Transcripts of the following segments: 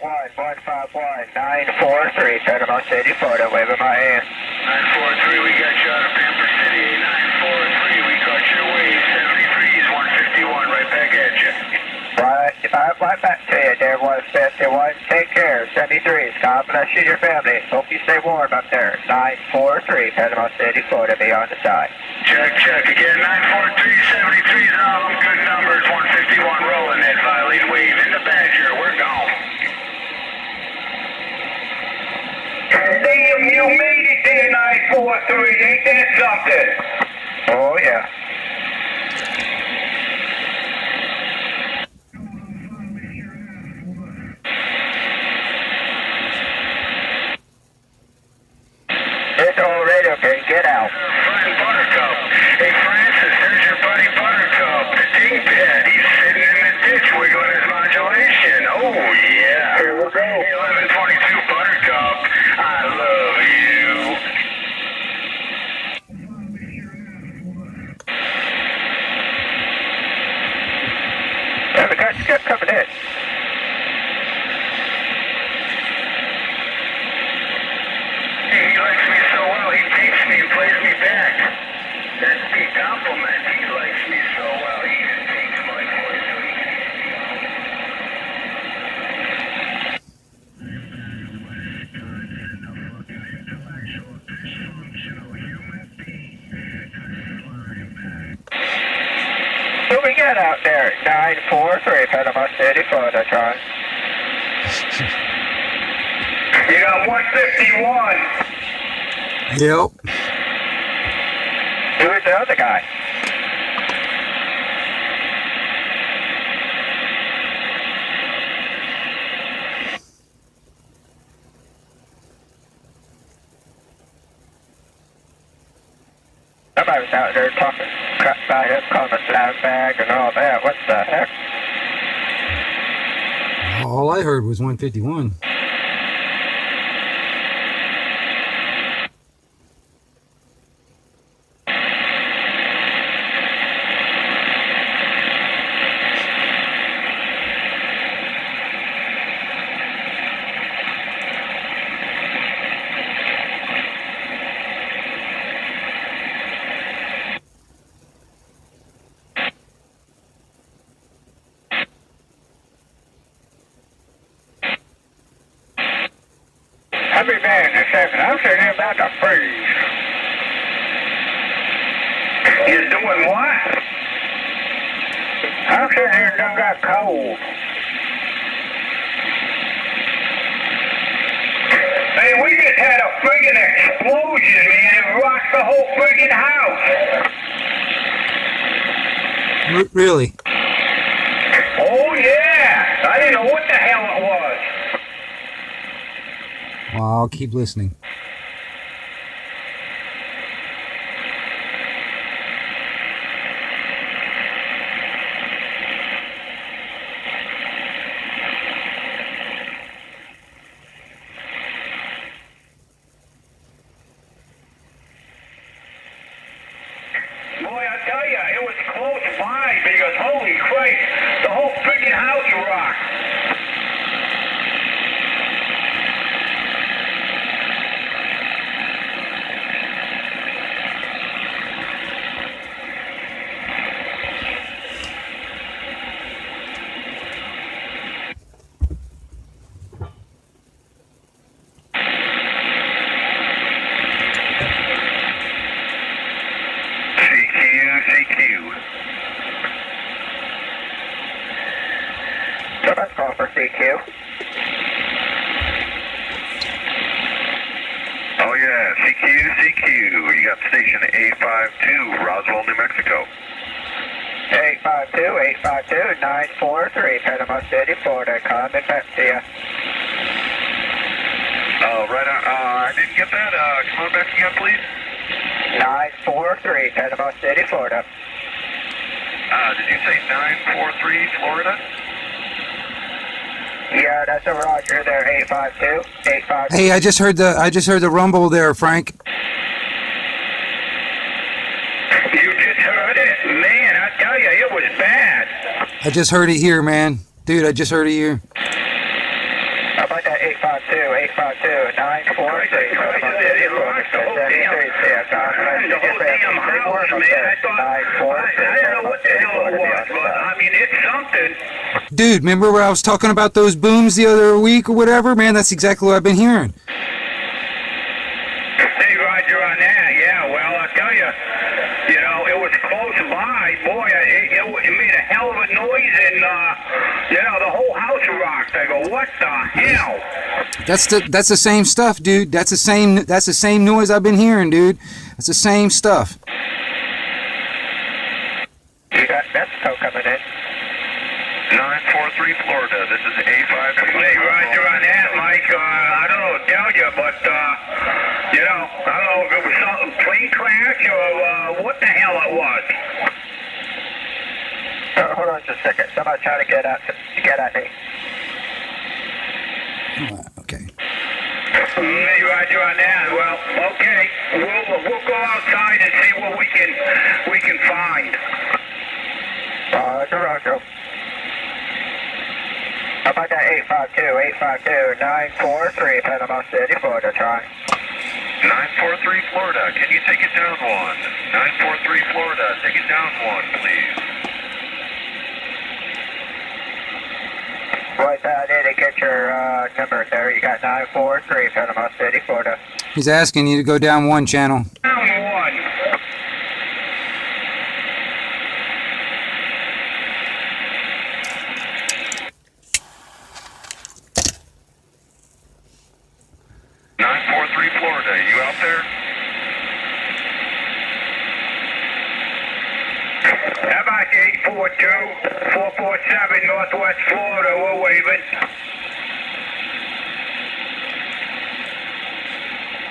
943, Panama City, Florida, waving my hand. 943, we got you out of Pamper City. 943, we caught your wave. 73's 151, right back at you. Right back to you, there, 151. Take care, 73's. God bless you and your family. Hope you stay warm up there. 943, Panama City, Florida, be on the side. Check again. 943, 73's and all them good numbers. 151 rolling that violate wave in the Badger. We're gone. Damn, you made it there, 943. Ain't that something? Oh, yeah. It's all radio, okay? Get out. Friend Buttercup. Hey, Francis, there's your buddy Buttercup. Dingbat, he's sitting in the ditch wiggling his modulation. Oh, yeah. Here we go. 1122 Buttercup. I love you. Yeah, we got Skip coming in. He likes me so well, he takes me and plays me back. That's the compliment. He likes me so well, he just takes my voice so he can hear me out. Who we got out there? 943, Panama City, Florida, Tron. You got 151. Yep. Who's the other guy? Somebody's out there talking crap about him calling a slab bag and all that. What the heck? All I heard was 151. I'll be back in a second. I'm sitting here about to freeze. You're doing what? I'm sitting here and done got cold. Hey, we just had a friggin' explosion, man. It rocked the whole friggin' house. Really? Oh, yeah. I didn't know what the hell it was. Well, I'll keep listening. Boy, I tell ya, it was close by because holy Christ, the whole friggin' house rocked. CQ. Somebody's calling for CQ. Oh yeah, CQ. You got station A52, Roswell, New Mexico. 852, 943, Panama City, Florida. Coming back to you. Oh, right on. I didn't get that. Come on back again, please. 943, Panama City, Florida. Did you say 943, Florida? Yeah, that's a Roger there, 852, 852. Hey, I just heard the rumble there, Frank. You just heard it? Man, I tell you, it was bad. I just heard it here, man. Dude, I just heard it here. 852, 943. It rocked the whole damn house, man. I thought, I don't know what the hell it was, but I mean, it's something. Dude, remember where I was talking about those booms the other week or whatever? Man, that's exactly what I've been hearing. Hey, Roger, on that, yeah, well, I'll tell you, you know, it was close by, boy, it made a hell of a noise, and, you know, the whole house rocked. I go, what the hell? That's the same stuff, dude. That's the same noise I've been hearing, dude. That's the same stuff. You got Mexico coming in. 943 Florida. This is A52. Hey, Roger, on that, Mike, I don't know what to tell you, but, you know, I don't know if it was something plane crash or what the hell it was. Hold on just a second. Somebody trying to get at me. Okay. Hey, Roger, on that. Well, okay, we'll go outside and see what we can find. Roger. How about that 852, 943, Panama City, Florida, try. 943 Florida. Can you take it down one? 943 Florida. Take it down one, please. Right down in and get your number there. You got 943, Panama City, Florida. He's asking you to go down one channel. Down one. Florida, you out there? How about 842-447 Northwest Florida? We're waving.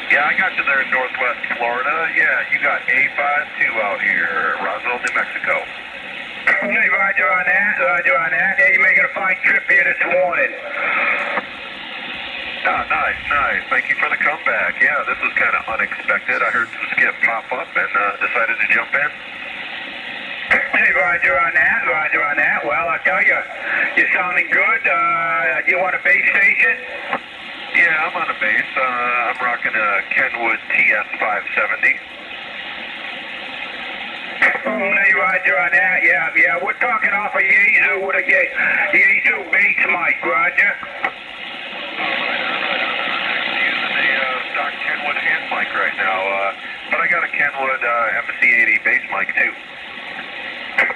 Yeah, I got you there in Northwest Florida. Yeah, you got A52 out here, Roswell, New Mexico. Hey, Roger on that. Yeah, you're making a fine trip here this morning. Ah, nice. Thank you for the comeback. Yeah, this was kind of unexpected. I heard some skip pop up and decided to jump in. Hey, Roger on that. Well, I'll tell you, you're sounding good. You want a base station? Yeah, I'm on a base. I'm rocking a Kenwood TS570. Hey, Roger on that. Yeah. We're talking off of Yazoo with a Yazoo base mic, Roger. Stock Kenwood hand mic right now, but I got a Kenwood MC80 bass mic too.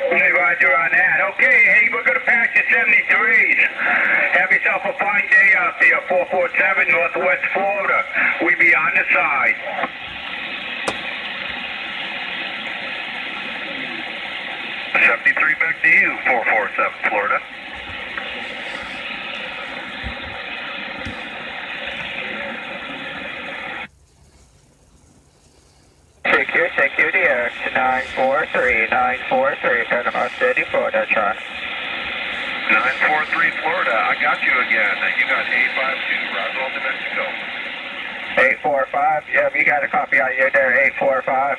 Hey, Roger on that. Okay, hey, we're going to pass you 73s. Have yourself a fine day out there, 447 Northwest Florida. We be on the side. '73 back to you, 447 Florida. Thank you, dear. 943, Panama City, Florida, try. 943 Florida, I got you again. You got A52, Roswell, New Mexico. 845, yeah, you got a copy out here there, 845.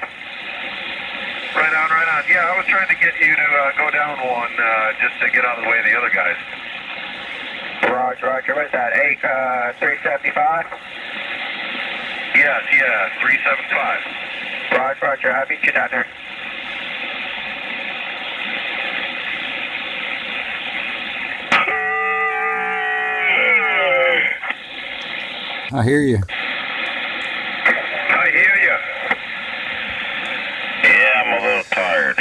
Right on. Yeah, I was trying to get you to go down one just to get out of the way of the other guys. Roger, what's that, 375? Yes, 375. Roger, I'll meet you down there. I hear you. I hear you. Yeah, I'm a little tired.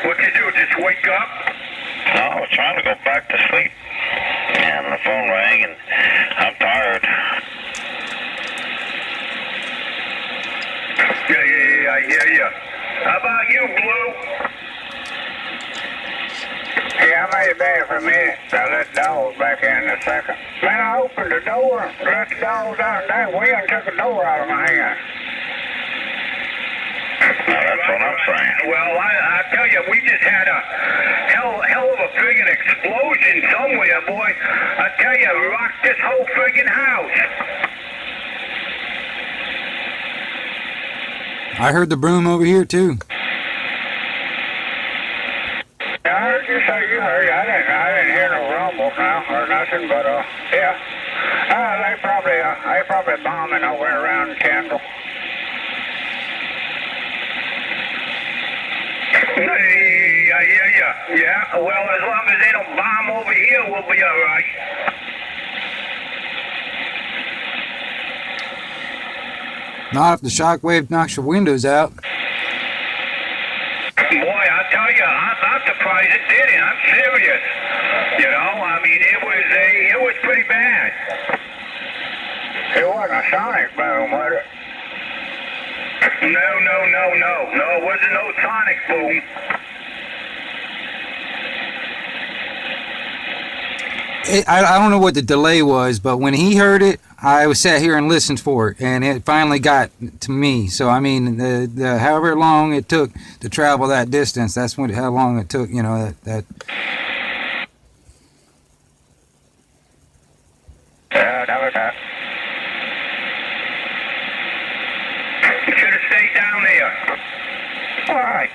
What you do, just wake up? No, I was trying to go back to sleep. And the phone rang and I'm tired. Yeah, I hear you. How about you, Blue? Yeah, I made it bad for a minute. I let the dogs back in a second. Man, I opened the door, let the dogs out, and that wind took the door out of my hand. Now, that's what I'm saying. Well, I tell you, we just had a hell of a friggin' explosion somewhere, boy. I tell you, it rocked this whole friggin' house. I heard the broom over here too. I heard you say you heard. I didn't hear no rumble now or nothing, but yeah. I probably bombing nowhere around Kendall. Hey, I hear ya. Yeah, well, as long as they don't bomb over here, we'll be all right. Not if the shockwave knocks your windows out. Boy, I tell you, I'm surprised it didn't. I'm serious. You know, I mean, it was pretty bad. It wasn't a sonic boom, was it? No, it wasn't no sonic boom. I don't know what the delay was, but when he heard it, I was sat here and listened for it, and it finally got to me. So I mean, the however long it took to travel that distance, that's how long it took. You know that. That was that. You should have stayed down there. All right.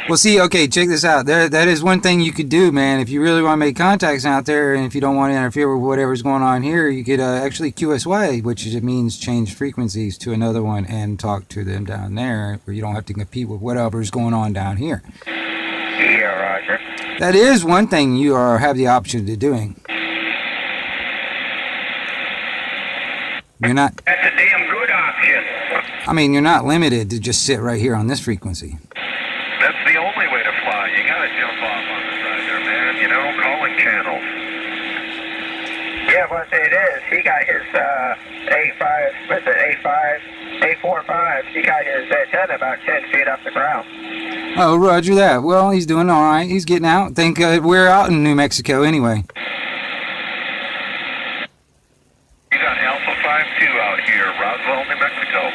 Well, see, okay, check this out. That is one thing you could do, man. If you really want to make contacts out there, and if you don't want to interfere with whatever's going on here, you could actually QSY, which is, it means change frequencies to another one and talk to them down there, where you don't have to compete with whatever's going on down here. Yeah, Roger. That is one thing you have the option of doing. You're not. That's a damn good option. I mean, you're not limited to just sit right here on this frequency. That's the only way to fly. You gotta jump off on the side there, man. You know, calling channels. Yeah, what it is, he got his A5, what's it, A5, A45, he got his antenna about 10 feet off the ground. Oh, roger that. Well, he's doing all right. He's getting out. Think we're out in New Mexico anyway. You got Alpha 52 out here, Roswell, New Mexico.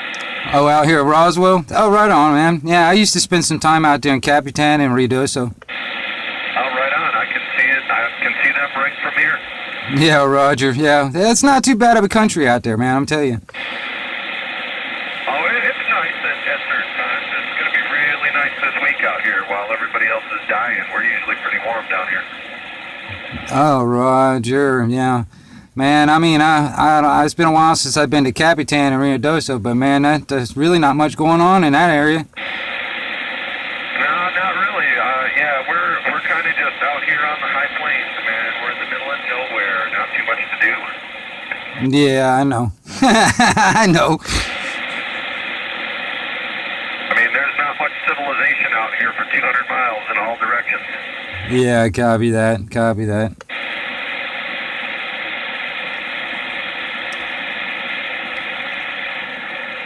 Oh, out here at Roswell? Oh, right on, man. Yeah, I used to spend some time out there in Capitan and Ruidoso. Oh, right on. I can see it. I can see them right from here. Yeah, roger. Yeah, it's not too bad of a country out there, man, I'm telling you. Oh, it's nice at certain times. It's going to be really nice this week out here while everybody else is dying. We're usually pretty warm down here. Oh, roger. Yeah. Man, I mean, it's been a while since I've been to Capitan and Ruidoso, but man, there's really not much going on in that area. No, not really. Yeah, we're kind of just out here on the high plains, man. We're in the middle of nowhere. Not too much to do. Yeah, I know. I know. I mean, there's not much civilization out here for 200 miles in all directions. Yeah, copy that. Copy that.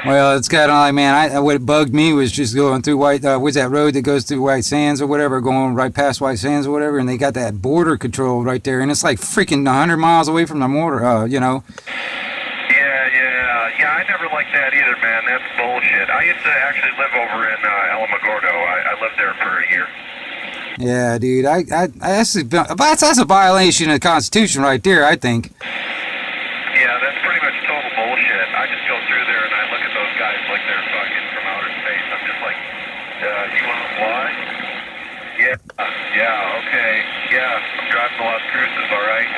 Well, it's kind of like, man, what bugged me was just going through what's that road that goes through White Sands or whatever, going right past White Sands or whatever, and they got that border control right there, and it's like freaking 100 miles away from the border, you know. Yeah, I never liked that either, man. That's bullshit. I used to actually live over in Alamogordo. I lived there for a year. Yeah, dude, that's a violation of the Constitution right there, I think. Yeah, that's pretty much total bullshit. I just go through there and I look at those guys like they're fucking from outer space. I'm just like, you want to fly? Yeah, okay. Yeah, I'm driving to Las Cruces, all right?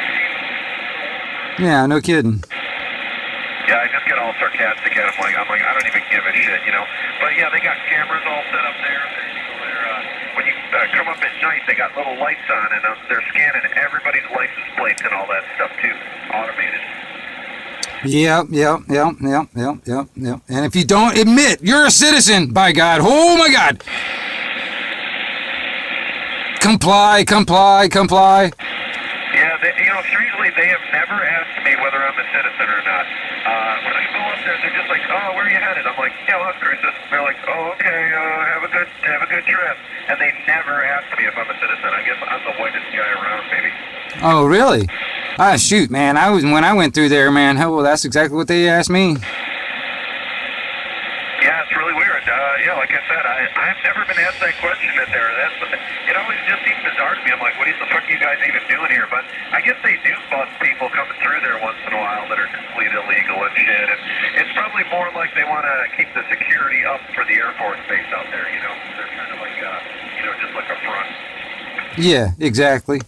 Yeah, no kidding. Yeah, I just get all sarcastic at them. I'm like, I don't even give a shit, you know? But yeah, they got cameras all set up there. When you come up at night, they got little lights on, and they're scanning everybody's license plates and all that stuff, too. Automated. Yep. And if you don't admit you're a citizen, by God, oh my God. Comply. Yeah, strangely, they have never asked me whether I'm a citizen or not. When I go up there, they're just like, oh, where are you headed? I'm like, yeah, Las Cruces. They're like, oh, okay, have a good trip. And they never ask me if I'm a citizen. I guess I'm the whitest guy around, maybe. Oh, really? Ah, shoot, man. When I went through there, man. Hell, well, that's exactly what they asked me. Yeah, it's really weird. Yeah, like I said, I've never been asked that question in there. It always just seems bizarre to me. I'm like, what the fuck are you guys even doing here? But I guess they do bust people coming through there once in a while that are complete illegal and shit. And it's probably more like they want to keep the security up for the Air Force base out there, you know? They're kind of like, just like a front. Yeah, exactly.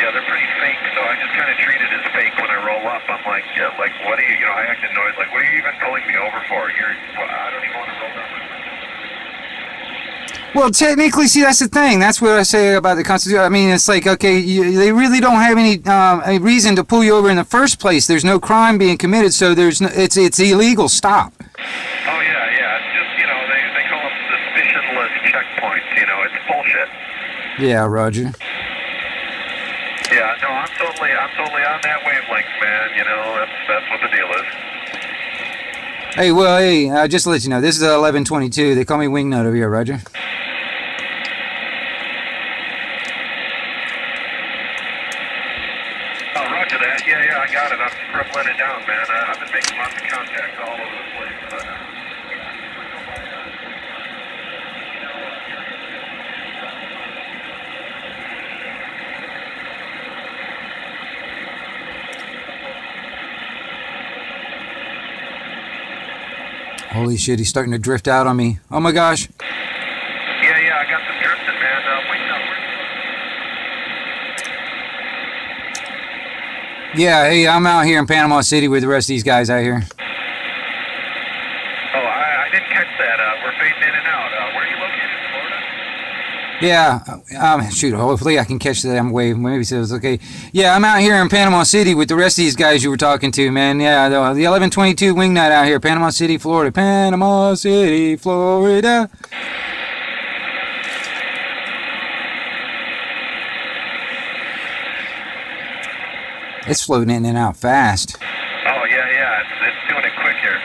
Yeah, they're pretty fake, so I just kind of treat it as fake when I roll up. I'm like, yeah, like, what are you, you know, I act annoyed, like, what are you even pulling me over for? Well, I don't even want to roll down my window. Well, technically, see, that's the thing. That's what I say about the Constitution. I mean, it's like, okay, they really don't have any a reason to pull you over in the first place. There's no crime being committed, so it's illegal. Stop. Oh, yeah, it's just, you know, they call them suspicionless checkpoints, you know, it's bullshit. Yeah, Roger. Yeah, no, I'm totally on that wavelength, man, you know, that's what the deal is. Hey, well, hey, just to let you know, this is 1122. They call me Wingnut over here, Roger. Oh, roger that. Yeah, I got it. I'm scribbling it down, man. I've been making lots of contacts all over the place, but... Holy shit, he's starting to drift out on me. Oh my gosh. Yeah, I got some drifting, man. Yeah, hey, I'm out here in Panama City with the rest of these guys out here. Oh, I didn't catch that. We're fading in and out. Where are you located, Florida? Yeah, shoot, hopefully I can catch that wave. Maybe so it's okay. Yeah, I'm out here in Panama City with the rest of these guys you were talking to, man. Yeah, the 1122 Wingnut out here, Panama City, Florida. Panama City, Florida. It's floating in and out fast. Oh, yeah. It's doing it quick here.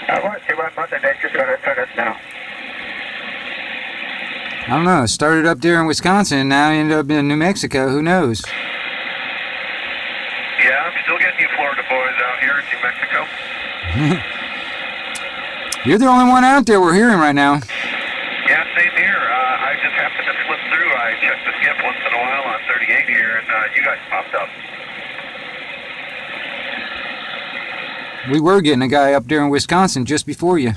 I want to run Monday, then you're going to turn us now. I don't know. It started up there in Wisconsin and now ended up in New Mexico. Who knows? Yeah, I'm still getting you Florida boys out here in New Mexico. You're the only one out there we're hearing right now. Yeah, same here. I just happened to flip through. I check the skip once in a while on 38 here, and you guys popped up. We were getting a guy up there in Wisconsin just before you.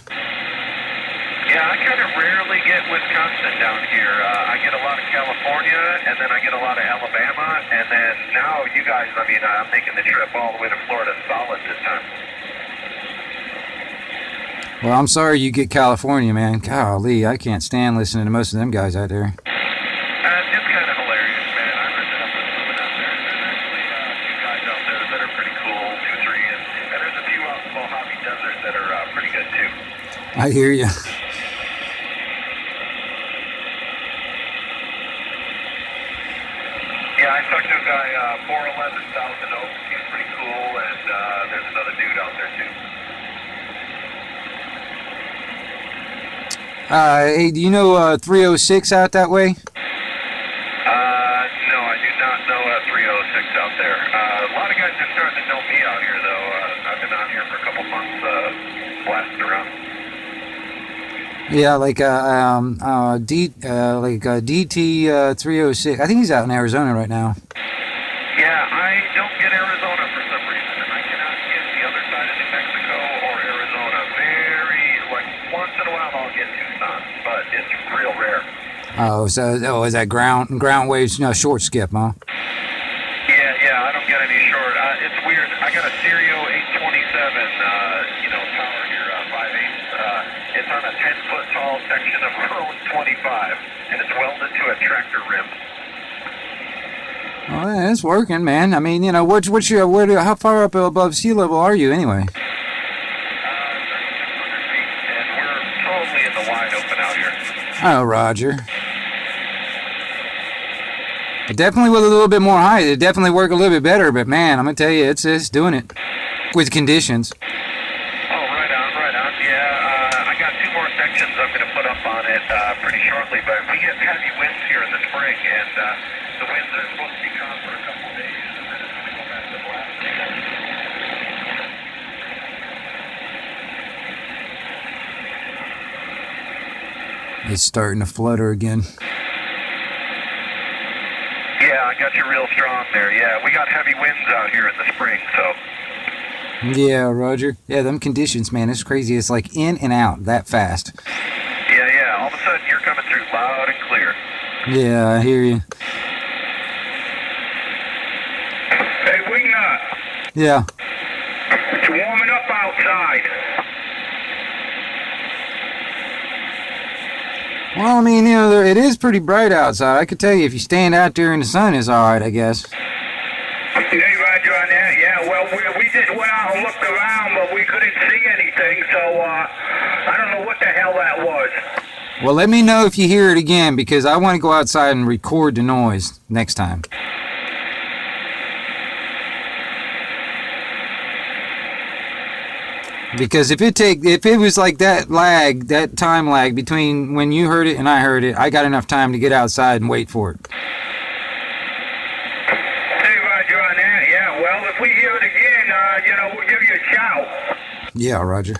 Yeah, I kind of rarely get Wisconsin down here. I get a lot of California, and then I get a lot of Alabama, and then now you guys, I mean, I'm making the trip all the way to Florida solid this time. Well, I'm sorry you get California, man. Golly, I can't stand listening to most of them guys out there. It's just kind of hilarious, man. I've ended up with moving out there. There's actually a few guys out there that are pretty cool, 2, 3, and there's a few out in the Mojave Desert that are pretty good too. I hear you. Yeah, I talked to a guy, 411 Thousand Oaks. He's pretty cool, and there's another dude out there too. Hey, do you know 306 out that way? No, I do not know 306 out there. A lot of guys are starting to know me out here, though. I've been out here for a couple months, blasting around. Yeah, like DT 306. I think he's out in Arizona right now. Yeah, I don't get Arizona for some reason. I cannot get the other side of New Mexico or Arizona. Once in a while I'll get Tucson, but it's real rare. Is that ground waves? No, short skip, huh? Yeah, I don't get any short. It's weird. I got a Stereo 827, tower here, 5/8. It's on a 10-foot tall section of Road 25, and it's welded to a tractor rim. Well, yeah, it's working, man. I mean, you know, how far up above sea level are you anyway? 3,600 feet, and we're totally in the wide open out here. Oh, Roger. It definitely with a little bit more height, it definitely work a little bit better. But man, I'm gonna tell you, it's doing it with conditions. Oh, right on. Yeah, I got 2 more sections I'm going to put up on it pretty shortly, but we get heavy winds here in the spring, and the winds are supposed to be calm for a couple of days, and then it's going to go back to blast. It's starting to flutter again. Yeah, I got you real strong there. Yeah, we got heavy winds out here in the spring, so. Yeah, Roger. Yeah, them conditions, man, it's crazy. It's like in and out that fast. Yeah, all of a sudden you're coming through loud and clear. Yeah, I hear you. Hey, Wingnut, Yeah. it's warming up outside. Well, I mean, you know, it is pretty bright outside. I could tell you if you stand out there in the sun, it's all right, I guess. Hey, Roger on that. Yeah, well, we just went out and looked around, but we couldn't see anything, so I don't know what the hell that was. Well, let me know if you hear it again, because I want to go outside and record the noise next time. Because if it was like that time lag between when you heard it and I heard it, I got enough time to get outside and wait for it. Hey, Roger on that. Yeah, well, if we hear it again, we'll give you a shout. Yeah, Roger.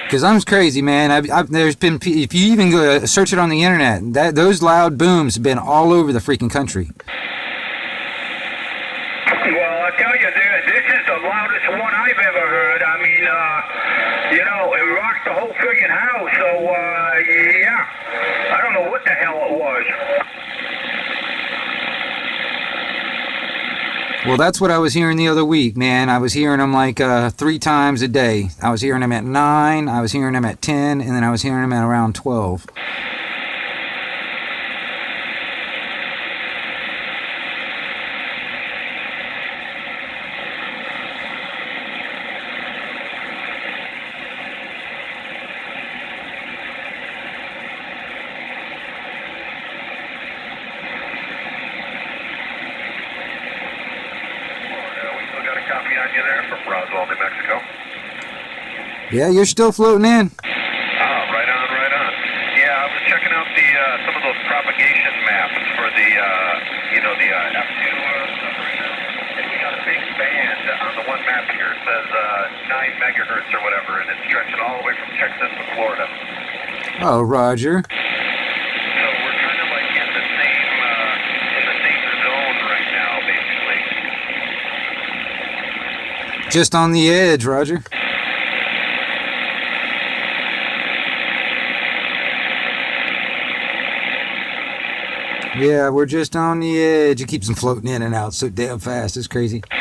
Because I'm crazy, man. There's been, if you even go search it on the internet, those loud booms have been all over the freaking country. Well, I tell you, this is the loudest one I've ever heard. I mean, it rocked the whole friggin' house, so, yeah. I don't know what the hell it was. Well, that's what I was hearing the other week, man. I was hearing them like 3 times a day. I was hearing them at 9, I was hearing them at 10, and then I was hearing them at around 12. Copy on you there from Roswell, New Mexico. Yeah, you're still floating in. Oh, right on. Yeah, I was checking out some of those propagation maps for the F2 stuff right now. And we got a big band on the one map here. It says 9 megahertz or whatever, and it's stretching all the way from Texas to Florida. Oh, Roger. So we're kind of like in the same zone right now, basically. Just on the edge, Roger. Yeah, we're just on the edge. It keeps them floating in and out so damn fast. It's crazy. Just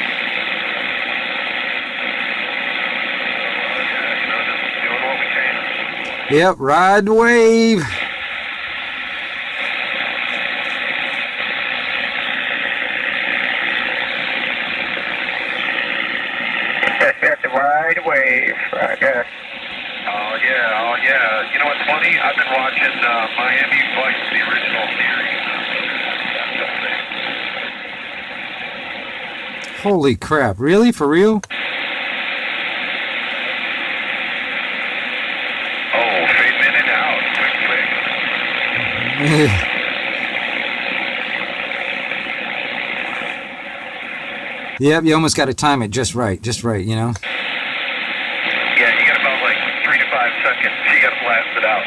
doing what we can. Yep, ride the wave. Ride wave, I guess. Oh yeah. You know what's funny? I've been watching Miami Vice, the original series. Holy crap. Really? For real? Oh, fading in and out. Quick. Yep, you almost got to time it just right, you know? Yeah, you got about like 3 to 5 seconds. You got to blast it out.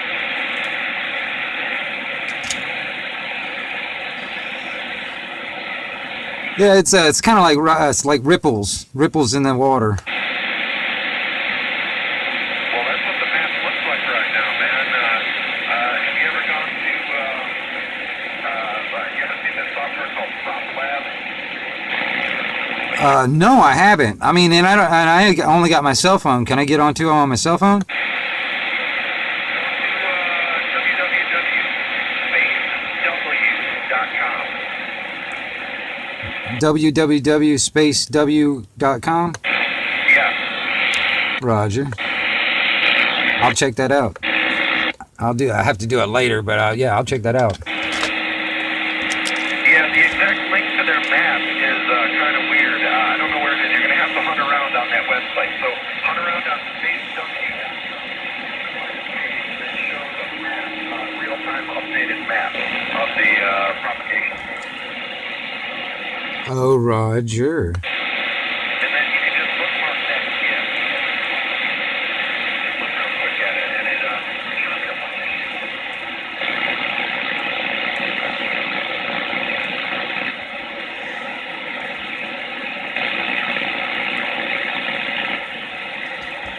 Yeah, it's kind of like it's like ripples in the water. Well, that's what the map looks like right now, man. Have you ever gone to, you ever seen this software called PropLab? No, I haven't. I mean, and I only got my cell phone. Can I get onto it on my cell phone? www.spacew.com. Yeah. Roger. I'll check that out. I have to do it later, but yeah, I'll check that out. Yeah, the exact link to their map is kind of weird. I don't know where it is. You're going to have to hunt around on that website. So hunt around on spacew.com. It shows a map, real-time updated map of the propagation. Oh, Roger. And then you can just bookmark that again.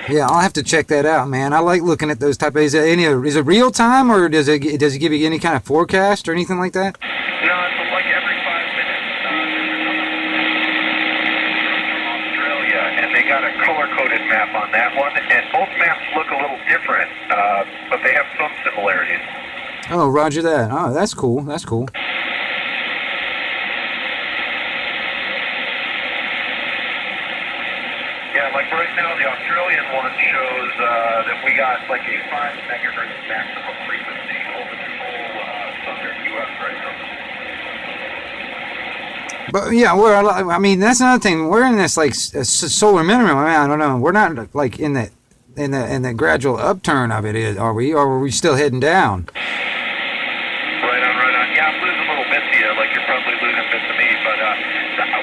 Yeah, I'll have to check that out, man. I like looking at those type of. Is it real time, or does it give you any kind of forecast or anything like that? No, it's like every 5 minutes. From Australia, and they got a color-coded map on that one, and both maps look a little different, but they have some similarities. Oh, roger that. Oh, that's cool. That's cool. Yeah, like right now, the Australian one shows that we got like a 5 megahertz maximum frequency over the whole southern U.S. right now. But yeah, I mean, that's another thing. We're in this like solar minimum. I don't know. We're not like in the gradual upturn of it, are we? Or are we still heading down? Right on, right on. Yeah, I'm losing a little bit to you, like you're probably losing a bit to me. But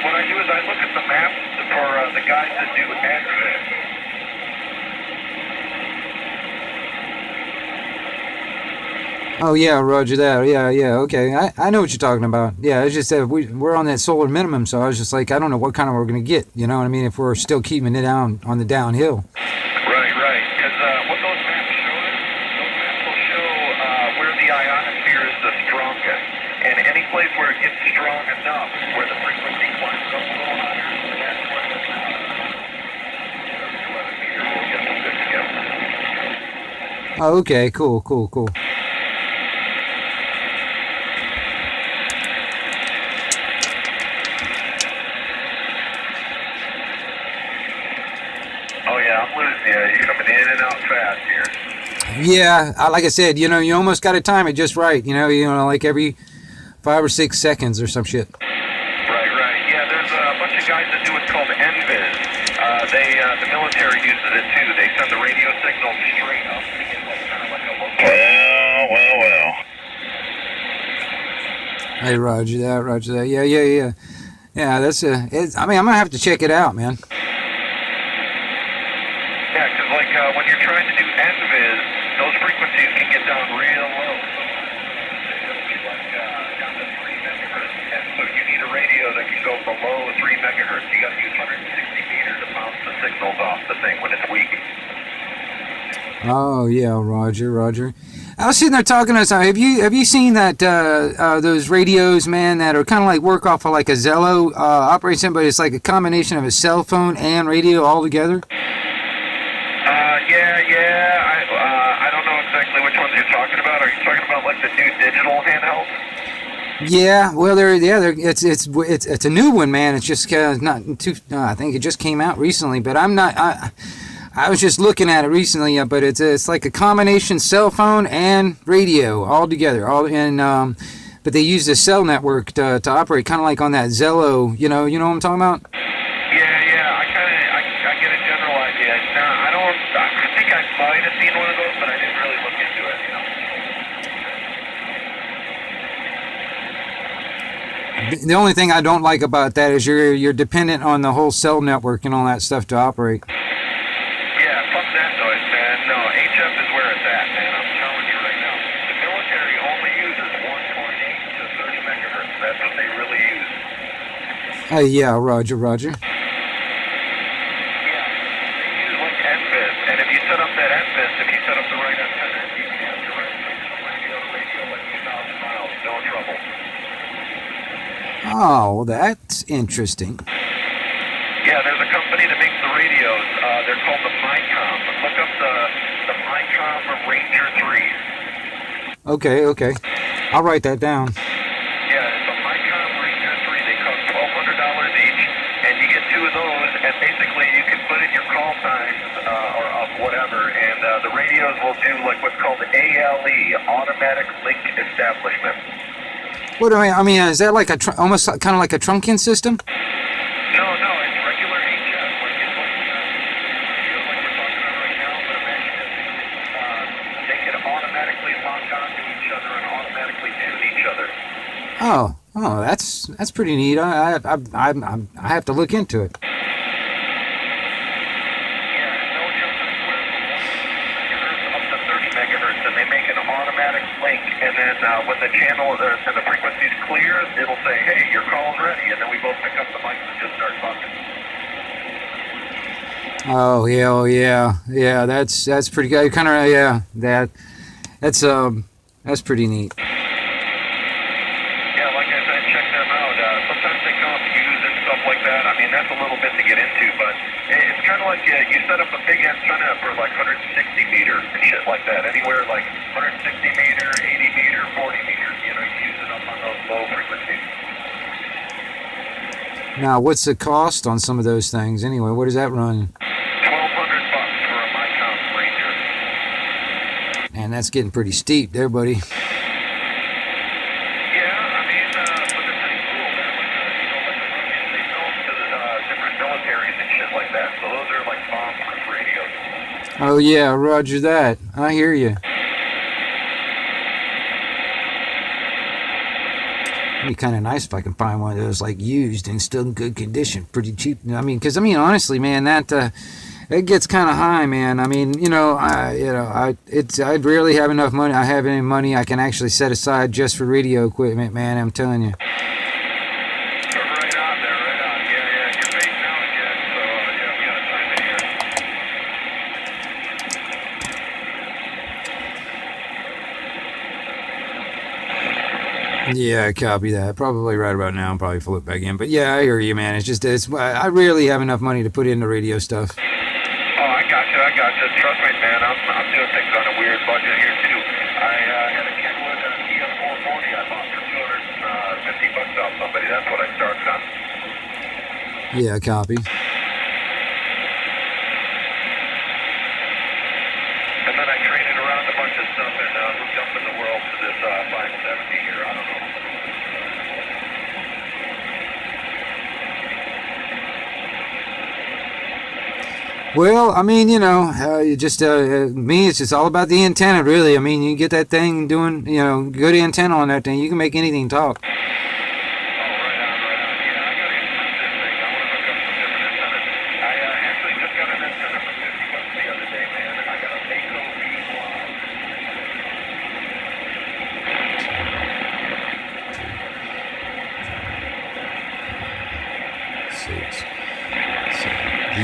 what I do is I look at the maps for the guys that do advent. Oh yeah, roger that. Yeah. Okay, I know what you're talking about. Yeah, it's just that we're on that solar minimum, so I was just like, I don't know what kind of we're gonna get. You know what I mean? If we're still keeping it down on the downhill. Right. Because what those maps show us, those maps will show where the ionosphere is the strongest, and any place where it gets strong enough, where the frequency climbs up a little higher, that's where the 11 meters will get some good together. Oh, okay, cool. Oh yeah, I'm losing you. You're coming in and out fast here. Yeah, like I said, you almost got to time it just right. Like every 5 or 6 seconds or some shit. Right. Yeah, there's a bunch of guys that do what's called NVIS. The military uses it too. They send the radio signal straight up to get like kind of like a local. Well. Hey, roger that. Yeah. Yeah, that's I mean, I'm gonna have to check it out, man. Yeah, because like when you're trying to do NVIS, those frequencies can get down real low. Down to 3 megahertz. And so you need a radio that can go below 3 megahertz. You got to use 160 meters to bounce the signals off the thing when it's weak. Oh yeah, Roger. I was sitting there talking to somebody. Have you seen that those radios, man, that are kind of like work off of like a Zello operating system, but it's like a combination of a cell phone and radio all together? I don't know exactly which ones you're talking about. Are you talking about like the new digital handhelds? Yeah, well, it's a new one, man. It's just not too. I think it just came out recently, but I'm not. I was just looking at it recently, but it's like a combination cell phone and radio all together. But they use the cell network to operate, kind of like on that Zello. You know what I'm talking about? Yeah. I get a general idea. I think I might have seen one of those, but I didn't really look into it. The only thing I don't like about that is you're dependent on the whole cell network and all that stuff to operate. Yeah, fuck that noise, man. No, HF is where it's at, man. I'm telling you right now. The military only uses 1.8 to 30 megahertz. That's what they really use. Yeah, Roger. Yeah, they use like NVIS, and if you set up that NVIS, if you set up the right antenna, you can have direct signal radio to radio like 2,000 miles, no trouble. Oh, that's interesting. Yeah, there's a company that makes the radios. They're called the MyCom. Look up the MyCom Ranger 3. Okay. I'll write that down. Yeah, it's a MyCom Ranger 3. They cost $1,200 each, and you get 2 of those, and basically you can put in your call times or of whatever, and the radios will do like what's called ALE, Automatic Link Establishment. What do I mean? Is that like almost kind of like a trunking system? No, it's regular HF. Like it's like we're talking about right now, but imagine if they could automatically lock onto each other and automatically tune each other. Oh, that's pretty neat. I have to look into it. Yeah, no jumping from 1 megahertz up to 30 megahertz, and they make an automatic link, and then when the channel and the frequency's clear, it'll say, hey, your call's ready, and then we both pick up the mics and just start talking. Oh yeah, yeah. That's pretty good. Kind of yeah. That's pretty neat. Yeah, like I said, check them out. Sometimes they come up used and stuff like that. I mean, that's a little bit to get into, but it's kind of like you set up a big antenna for like 160 meter and shit like that. Anywhere like 160 meter, 80 meter, 40 meters. You know, you use it up on those low frequencies. Now, what's the cost on some of those things anyway? What does that run? $1,200 for a Micom Ranger. And that's getting pretty steep there, buddy. Yeah, I mean, but they're pretty cool. They're like, they sell them to the different militaries and shit like that. So those are like bomb-proof radios. Oh yeah, Roger that. I hear you. It'd be kind of nice if I can find one of those like used and still in good condition, pretty cheap. I mean, because honestly, man, that it gets kind of high, man. I mean, I'd rarely have enough money. I have any money I can actually set aside just for radio equipment, man. I'm telling you. Right on there, right on. Yeah, you're fading out again. So, yeah, we got time in here. Yeah, I copy that. Probably right about now. I'll probably flip back in. But yeah, I hear you, man. I rarely have enough money to put into radio stuff. Oh, I gotcha. Trust me, man. I'm doing things on a weird budget here, too. I had a Kenwood TS440 I bought for $250 off somebody. That's what I started on. Yeah, copy. And then I traded around a bunch of stuff and hooked up in the world to this 570 here. I don't know. Well, I mean, me, it's just all about the antenna, really. I mean, you get that thing doing, good antenna on that thing, you can make anything talk. Oh, right on. Yeah, I got to improve this thing. I want to hook up some different antennas. I actually just got an antenna for $50 the other day, man. I got a Mako V1. 6, 7.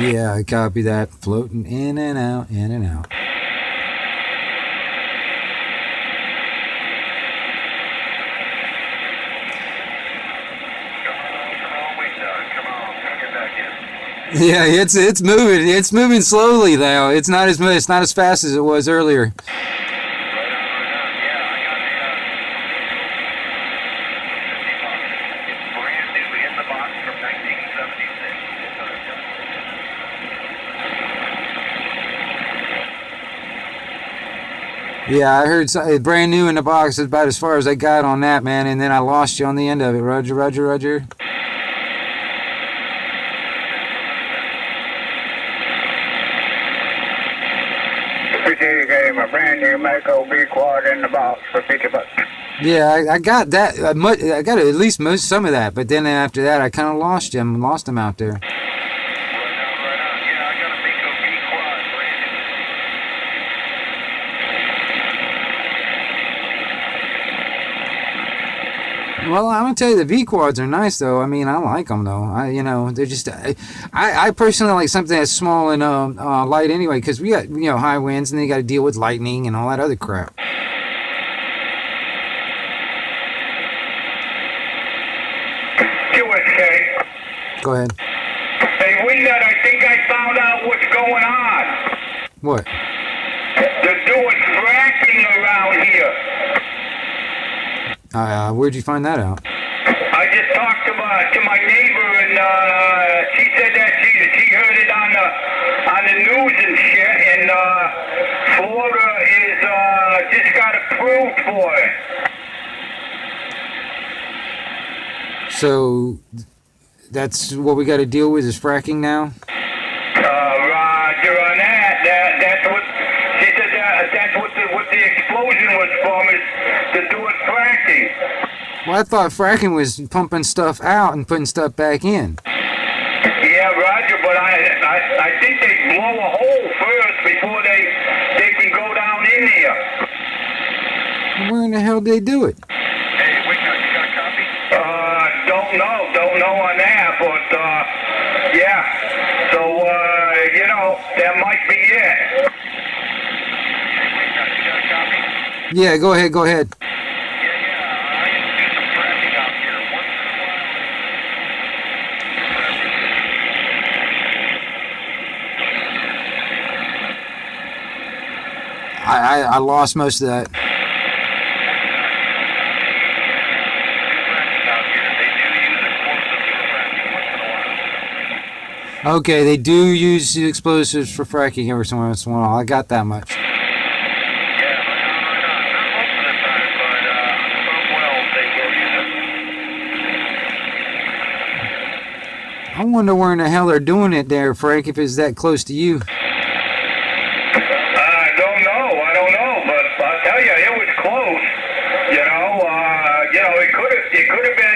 Yeah, I copy that. Floating in and out, in and out. Come on, get back in. Yeah, it's moving. It's moving slowly now. It's not as fast as it was earlier. Right on. Yeah, I got a it's brand new in the box from 1976. Yeah, I heard brand new in the box is about as far as I got on that, man, and then I lost you on the end of it. Roger. You gave a brand new Mako B quad in the box for $50. Yeah, I got that. I got at least some of that, but then after that, I kind of lost him out there. Right on. Yeah, I got a Mako B quad brand new. Well, I'm gonna tell you, the V quads are nice, though. I mean, I like them, though. They're just. I personally like something that's small and light anyway, because we got high winds, and then you got to deal with lightning and all that other crap. QSK. Go ahead. Hey, Windnut, I think I found out what's going on. What? They're doing fracking around here. Where'd you find that out? I just talked to my neighbor, and she said that she heard it on the news and shit, and Florida is just got approved for it. So that's what we got to deal with is fracking now. Roger on that. That's what she said. That's what the explosion was from, is to do it fracking. Well, I thought fracking was pumping stuff out and putting stuff back in. Yeah, Roger, but I think they blow a hole first before they can go down in there. Where in the hell did they do it? Hey, Windnut, you got a copy? Don't know on that, but yeah. So that might be it. Yeah, go ahead, go ahead. I used to do some fracking out here once in a I lost most of that. fracking out here. They do use explosives for fracking once in a while. Okay, they do use the explosives for fracking every once in a while. I got that much. Yeah, but not most of the time, but some wells they will use it. I wonder where in the hell they're doing it there, Frank, if it's that close to you. I don't know, but I'll tell you, it was close. It could have been,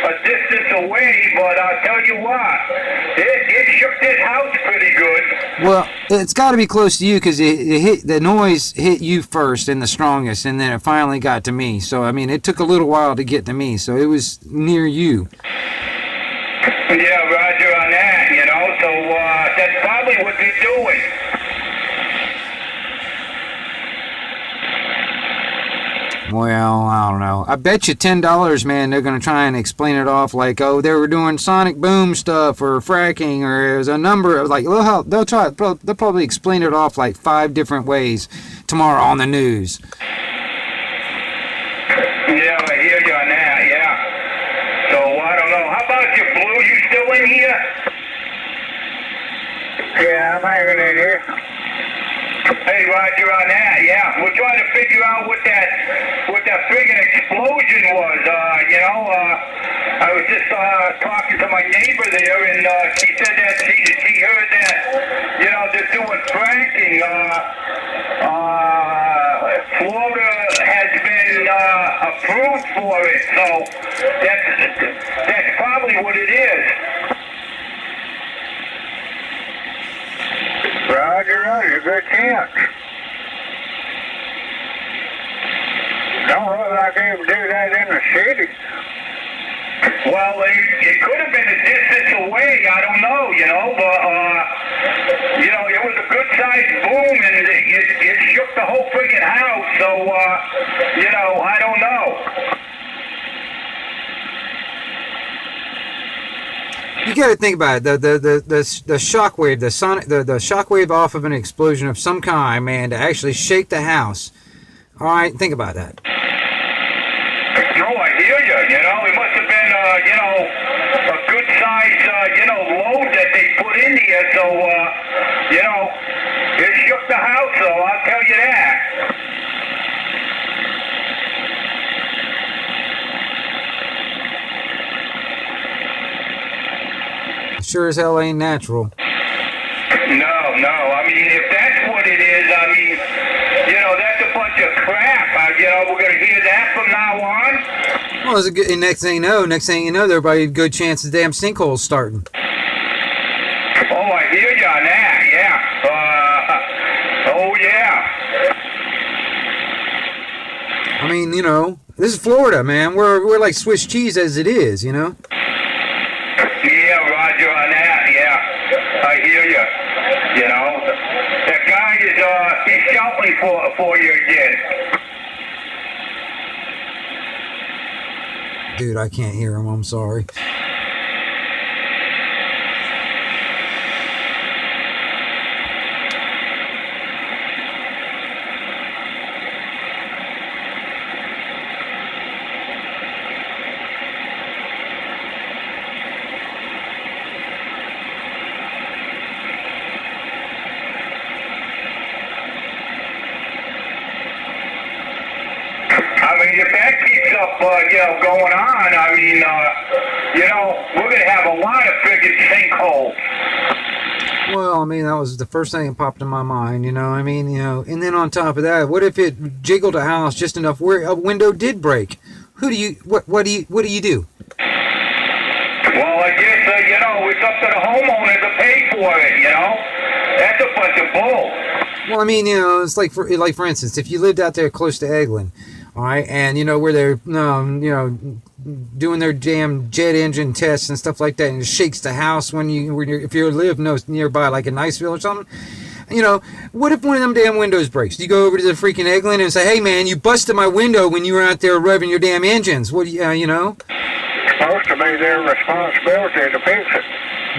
a distance away, but I'll tell you what, it shook this house pretty good. Well, it's got to be close to you because it hit, the noise hit you first and the strongest, and then it finally got to me. So, I mean, it took a little while to get to me, so it was near you. Yeah, roger on that, so that's probably what they're doing. Well, I don't know. I bet you $10, man, they're going to try and explain it off like, oh, they were doing sonic boom stuff or fracking, or there's a number of, like, they'll probably explain it off like 5 different ways tomorrow on the news. Yeah, I hear you on that, yeah. So, I don't know. How about you, Blue? You still in here? Yeah, I'm hanging in here. Hey, Roger on that, yeah. We're trying to figure out what that friggin' explosion was, I was just talking to my neighbor there, and she said that she heard that, they're doing fracking. Florida has been approved for it, so that's probably what it is. Roger, good chance. Don't look like they would do that in the city. Well, it could have been a distance away. I don't know, but it was a good-sized boom, and it shook the whole friggin' house. So, I don't know. You got to think about it. The shockwave, the shockwave off of an explosion of some kind, man, to actually shake the house. All right, think about that. No, I hear you. It must have been, a good size, load that they put in here. So, it shook the house. So I'll tell you that. Sure as hell ain't natural. No. I mean, if that's what it is, that's a bunch of crap. We're going to hear that from now on. Well, it's a good, and next thing you know, there'll be a good chance the damn sinkhole's starting. Oh, I hear you on that, yeah. Oh, yeah. I mean, this is Florida, man. We're like Swiss cheese as it is, Yeah, Roger on that, yeah. I hear you. That guy he's shouting for you again. Dude, I can't hear him. I'm sorry. If that keeps up, going on, we're going to have a lot of friggin' sinkholes. Well, I mean, that was the first thing that popped in my mind, and then on top of that, what if it jiggled a house just enough where a window did break? What do you do? Well, I guess, it's up to the homeowner to pay for it, That's a bunch of bull. Well, I mean, it's like for instance, if you lived out there close to Eglin, all right, and where they're doing their damn jet engine tests and stuff like that, and it shakes the house when if you live nearby, like in Niceville or something. You know, what if one of them damn windows breaks? Do you go over to the freaking Eglin and say, "Hey man, you busted my window when you were out there revving your damn engines"? What do you know? It's supposed to be their responsibility to fix it.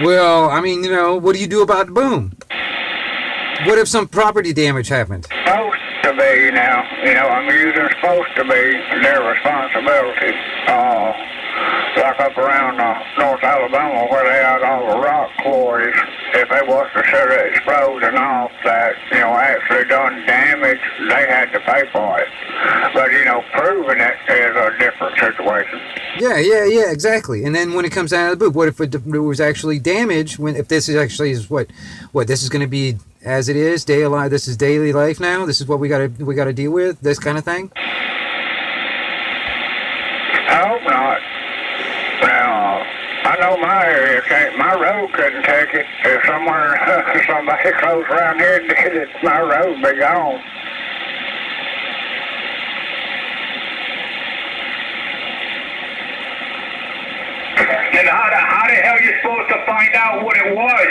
Well, I mean, you know, what do you do about the boom? What if some property damage happened? Supposed to be now. I mean, they're supposed to be their responsibility. Like up around North Alabama where they had all the rock quarries, if they was to set it explosion off that, actually done damage, they had to pay for it. But, proving it is a different situation. Yeah, exactly. And then when it comes down to the boot, what if it was actually damaged? If this is actually what this is going to be as it is, day of life. This is daily life now. This is what we got to deal with. This kind of thing. I hope not. Well, I know my area can't. My road couldn't take it. If somebody close around here did it, my road be gone. And how the hell you supposed to find out what it was,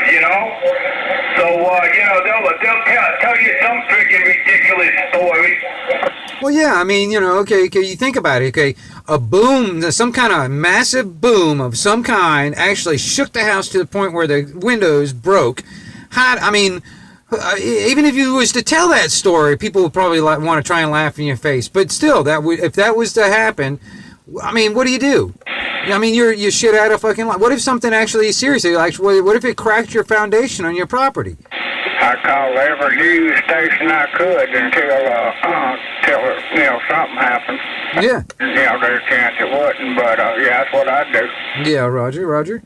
So, they'll tell you some freaking ridiculous story. Well, yeah, I mean, okay, you think about it, okay, a boom, some kind of massive boom of some kind actually shook the house to the point where the windows broke. Even if you was to tell that story, people would probably want to try and laugh in your face. But still, if that was to happen, I mean, what do you do? I mean, you're shit out of fucking life. What if something actually seriously, like, what if it cracked your foundation on your property? I called every news station I could until something happened. Yeah. There's a chance it wouldn't, but yeah, that's what I'd do. Yeah, Roger.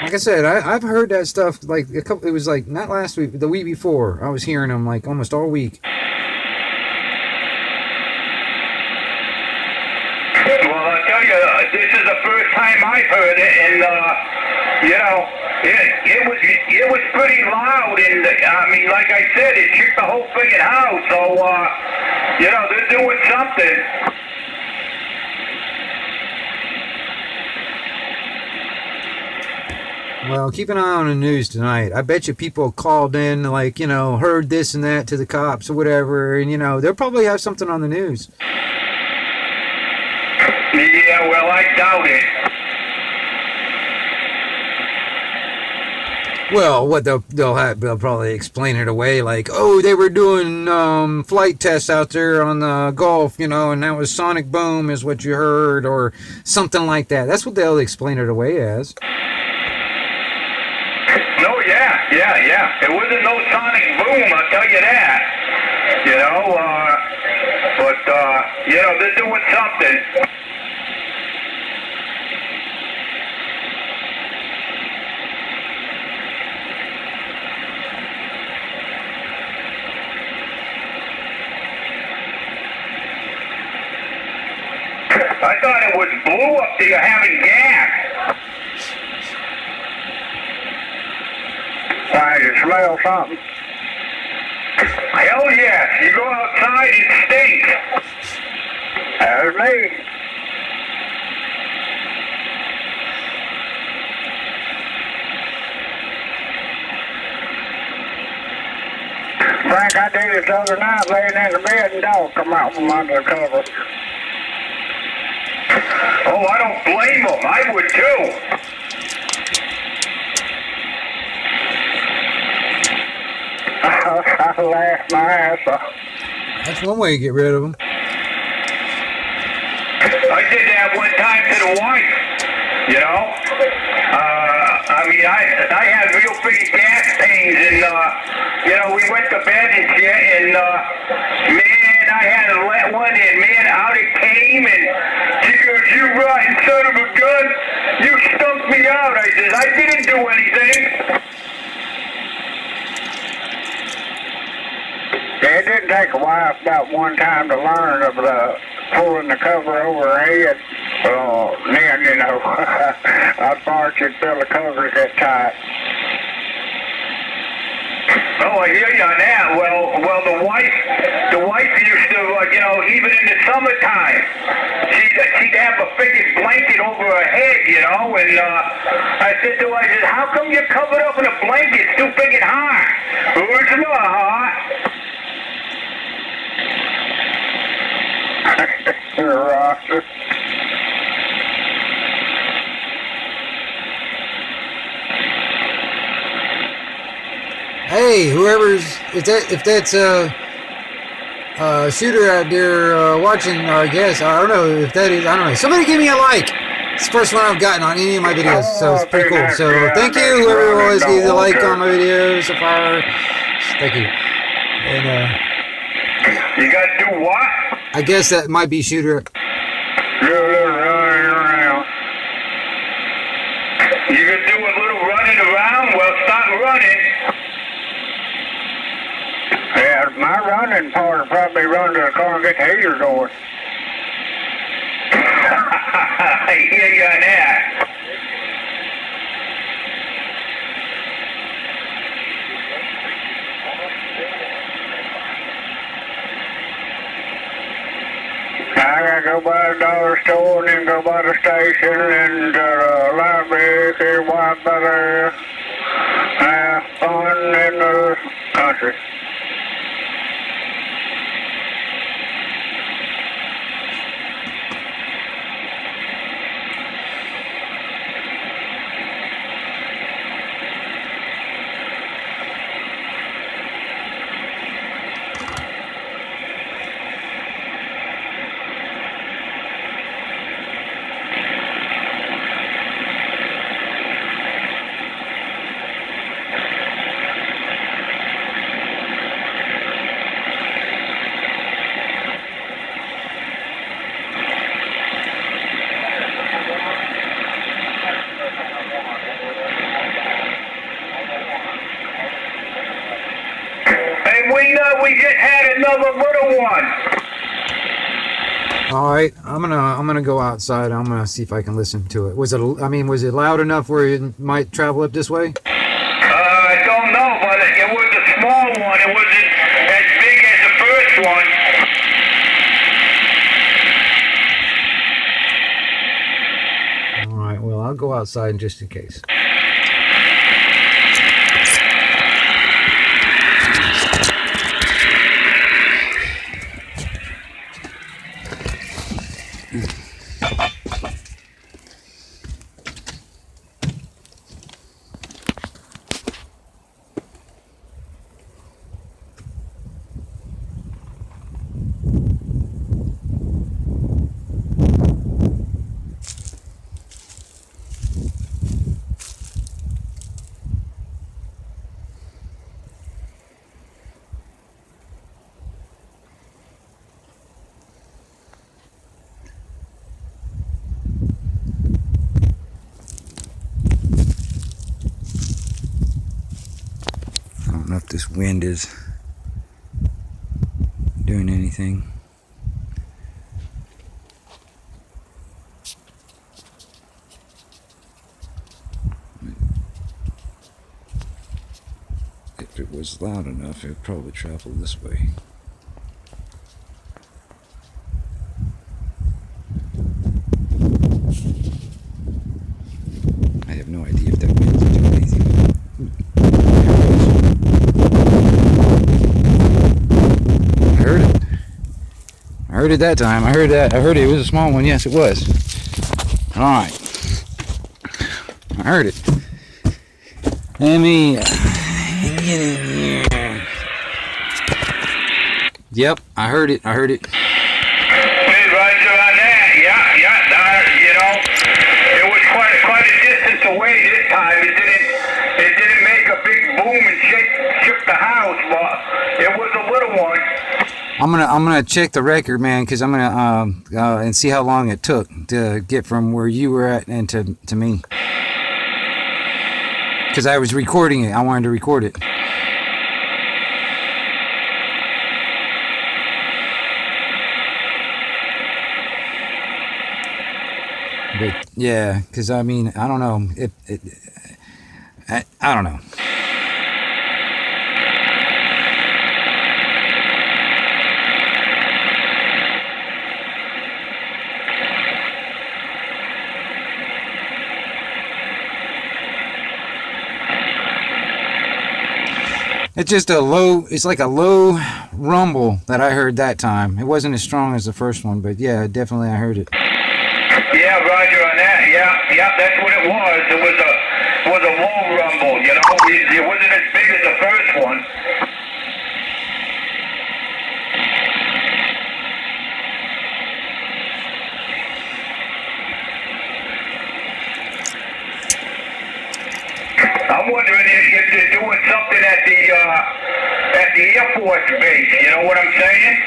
Like I said, I've heard that stuff like it was like not last week, but the week before. I was hearing them like almost all week. Well, I tell you, this is the first time I've heard it, and it was pretty loud, and I mean, like I said, it shook the whole freaking house. So, they're doing something. Well, keep an eye on the news tonight. I bet you people called in, like, heard this and that to the cops or whatever, and, they'll probably have something on the news. Yeah, well, I doubt it. Well, what they'll probably explain it away, like, oh, they were doing flight tests out there on the Gulf, and that was sonic boom is what you heard, or something like that. That's what they'll explain it away as. No, yeah. It wasn't no sonic boom, I'll tell you that. They're doing something. I thought it was blue up there having gas. Why, you smell something? Hell yes. You go outside, it stinks. That's me. Frank, I did it the other night laying in the bed and dog come out from under the cover. Oh, I don't blame them. I would too. I laughed my ass off. That's one way to get rid of them. I did that one time to the wife, I had real big gas pains, and, we went to bed and shit, and, man, I had to let one in, man, out it came, and she goes, "You rotten son of a gun, you stumped me out." I says, "I didn't do anything." It didn't take a wife about one time to learn of the pulling the cover over her head. Then, I'd fart, you'd feel the covers get tight. Oh, I hear you on that. Well, the wife used to, even in the summertime, she'd have a biggest blanket over her head, and I said to her, how come you're covered up in a blanket? It's too big and hot. It's not hot. Roster. Hey, if that's a shooter out there watching, I guess, I don't know if that is, I don't know. Somebody give me a like. It's the first one I've gotten on any of my videos, so it's pretty cool. So thank you, whoever always gave the like on my videos so far. Thank you. And You got to do what? I guess that might be shooter. You can do a little running around? Well, stop running. Yeah, my running part will probably run to the car and get the heater going. I hear you on that. I gotta go by the dollar store and then go by the station and the library, see what's better fun in the country. We just had another little one. All right, I'm gonna go outside. I'm gonna see if I can listen to it. Was it loud enough where it might travel up this way? I don't know, but it was a small one. It wasn't as big as the first one. All right, well, I'll go outside just in case. I don't know if this wind is doing anything. If it was loud enough, it would probably travel this way. I have no idea if that wind's doing anything. I heard it that time. I heard it was a small one. Yes, it was. All right. I heard it. Let me get in here. Yep, I heard it. Hey, Roger on that. Yeah. It was quite a distance away this time. It didn't make a big boom and shook the house, but it was a little one. I'm gonna check the record, man, because I'm gonna and see how long it took to get from where you were at and to me. Because I was recording it. I wanted to record it. But yeah, because I mean, I don't know. I don't know. It's just a low. It's like a low rumble that I heard that time. It wasn't as strong as the first one, but yeah, definitely I heard it. Yeah, Roger on that. Yeah, that's what it was. It was a low rumble, you know. It wasn't as big as the first one. I'm wondering if they're doing something at the Air Force base. You know what I'm saying?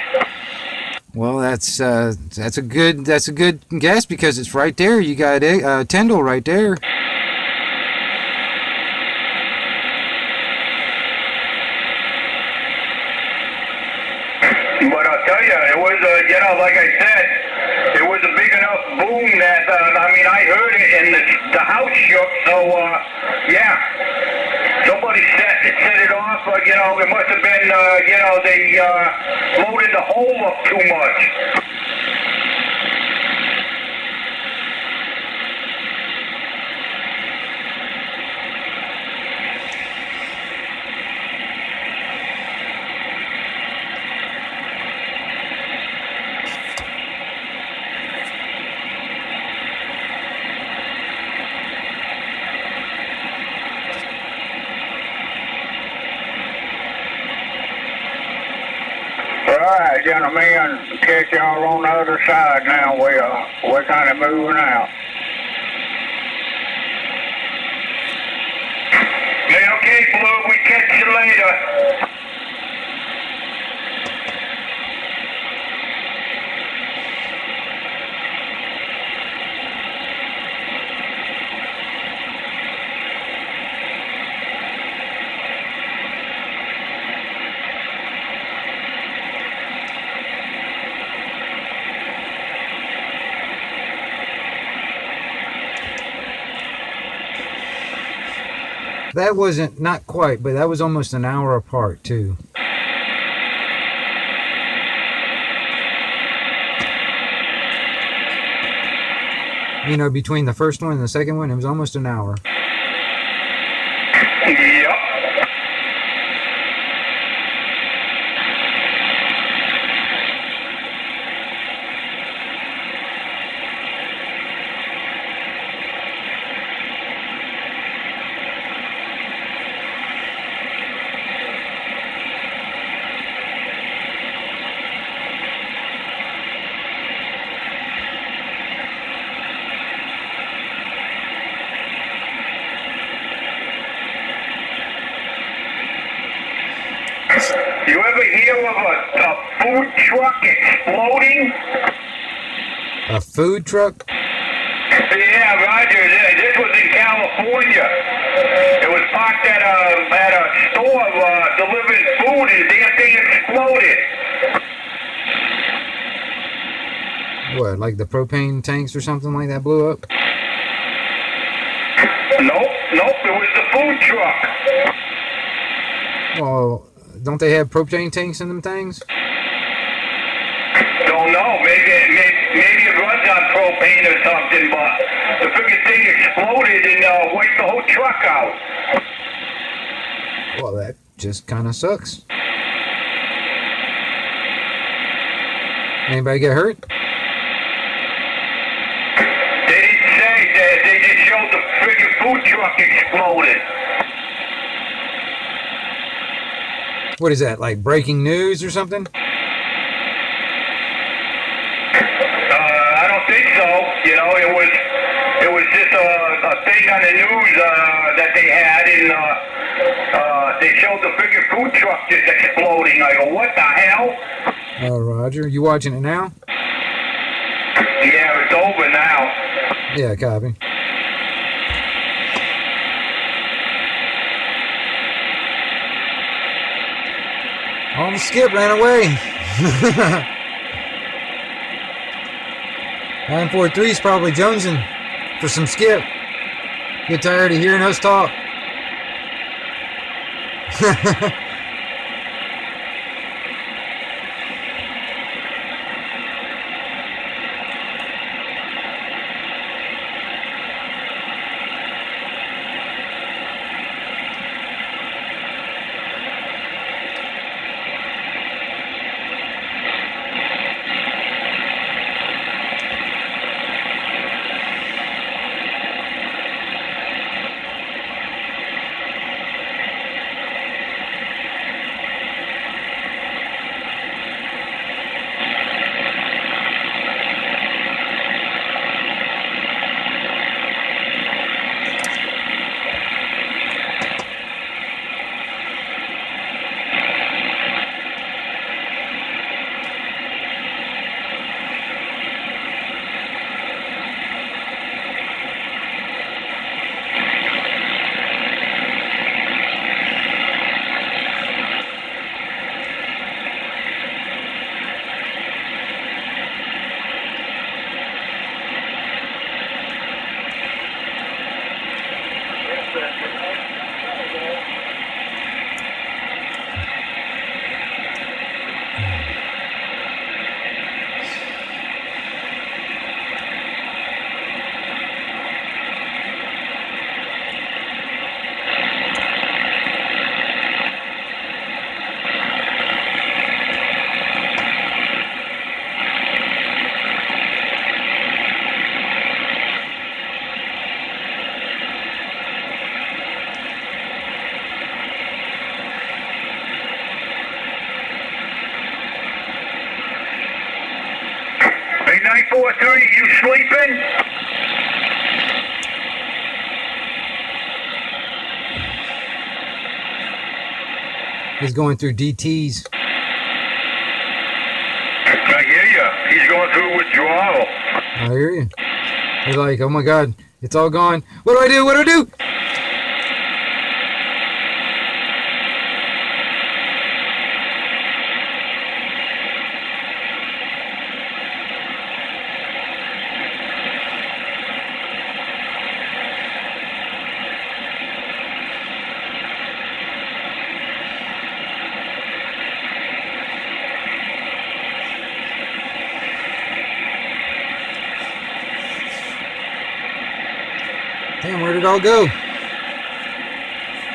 Well, that's a good guess because it's right there. You got Tyndall right there. But I'll tell you, it was you know, like I said, it was a big enough boom that I mean, I heard it and the house shook. So yeah, somebody set it off. You know, it must have been you know, they loaded the hole up too much. Alright, gentlemen, catch y'all on the other side now. We're kind of moving out. Okay, Blue, we catch you later. That wasn't not quite, but that was almost an hour apart too. You know, between the first one and the second one, it was almost an hour. Yep. You ever hear of a food truck exploding? A food truck? Yeah, Roger. This was in California. It was parked at a store delivering food, and the damn thing exploded. What, like the propane tanks or something like that blew up? Nope. It was the food truck. Well, don't they have propane tanks in them things? Don't know. Maybe it runs on propane or something, but the freaking thing exploded and wiped the whole truck out. Well, that just kind of sucks. Anybody get hurt? They didn't say that. They just showed the freaking food truck exploded. What is that, like breaking news or something? I don't think so. You know, it was just a thing on the news that they had, and they showed the freaking food truck just exploding. I go, what the hell? Oh, Roger, you watching it now? Yeah, it's over now. Yeah, copy. Oh, the skip ran away. 943 is probably jonesing for some skip. Get tired of hearing us talk. 943, you sleeping? He's going through DTs. I hear you. He's going through withdrawal. I hear you. He's like, oh my God, it's all gone. What do I do? What do I do? Damn, where'd it all go?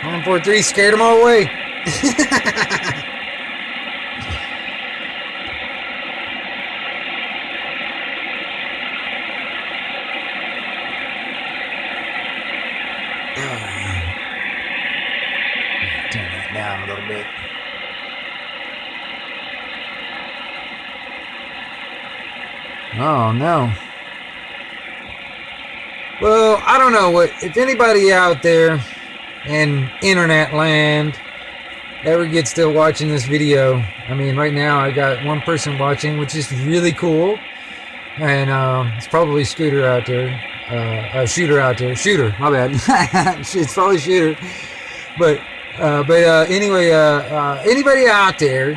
143 scared them all away. Turn that down a little bit. Oh no. Well, I don't know if anybody out there in internet land ever gets to watching this video. I mean, right now I got one person watching, which is really cool, and it's probably Scooter out there, Shooter out there, Shooter. My bad, it's probably Shooter. But anyway, anybody out there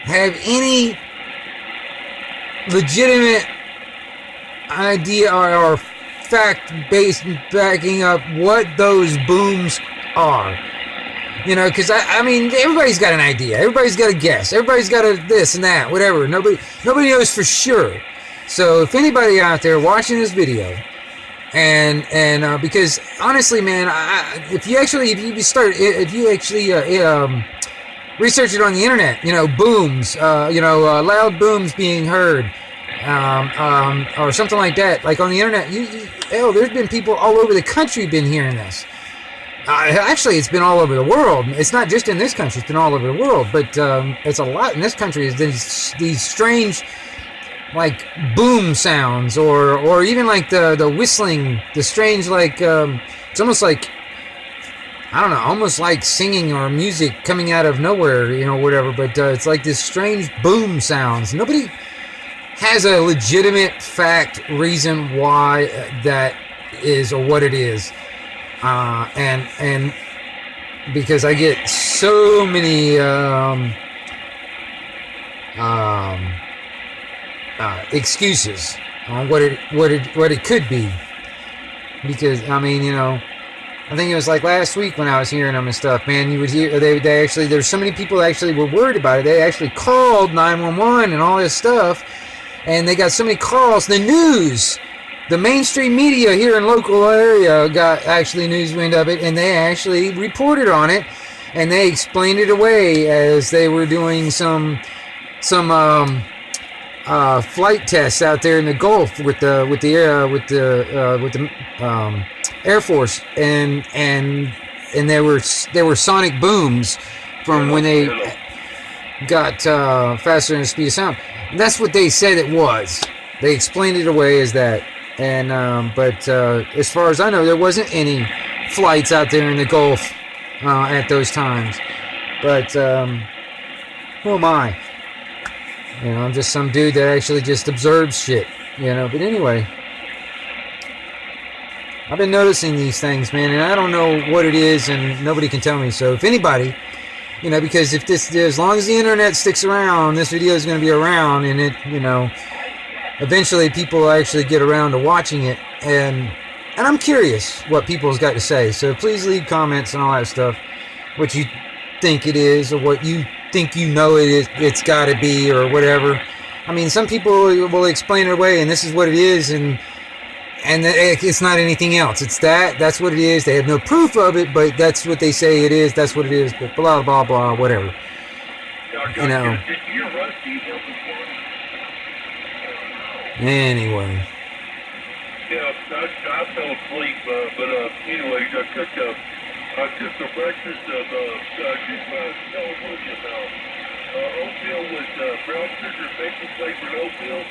have any legitimate idea or fact-based backing up what those booms are? You know, because I mean, everybody's got an idea, everybody's got a guess, everybody's got a this and that, whatever. Nobody knows for sure. So if anybody out there watching this video, and because honestly, man, if you actually research it on the internet, you know, booms, loud booms being heard, or something like that, like on the internet, there's been people all over the country been hearing this. Actually, it's been all over the world. It's not just in this country; it's been all over the world. But it's a lot in this country. Is these strange, like boom sounds, or even like the whistling, the strange, like it's almost like, I don't know, almost like singing or music coming out of nowhere, you know, whatever. But it's like this strange boom sounds. Nobody has a legitimate fact reason why that is or what it is. And because I get so many excuses on what it could be, because I mean, you know, I think it was like last week when I was hearing them and stuff, man, you would hear they actually, there's so many people that actually were worried about it. They actually called 911 and all this stuff, and they got so many calls. The news, the mainstream media here in local area got actually newswind of it, and they actually reported on it, and they explained it away as they were doing some flight tests out there in the Gulf with the Air Force, and there were sonic booms from when they got faster than the speed of sound. And that's what they said it was. They explained it away as that. And but as far as I know, there wasn't any flights out there in the Gulf at those times. But who am I? You know, I'm just some dude that actually just observes shit. You know. But anyway, I've been noticing these things, man, and I don't know what it is, and nobody can tell me. So if anybody, you know, because if this, as long as the internet sticks around, this video is going to be around, and it, you know, eventually people will actually get around to watching it, and I'm curious what people's got to say. So please leave comments and all that stuff, what you think it is, or what you think you know it is, it's got to be, or whatever. I mean, some people will explain it away, and this is what it is, and it's not anything else. It's that's what it is. They have no proof of it, but that's what they say it is. That's what it is. But blah blah blah, whatever. You know. Anyway. Yeah, I fell asleep, but anyways, I took a breakfast of California now. Oatmeal with brown sugar, bacon flavored oatmeal,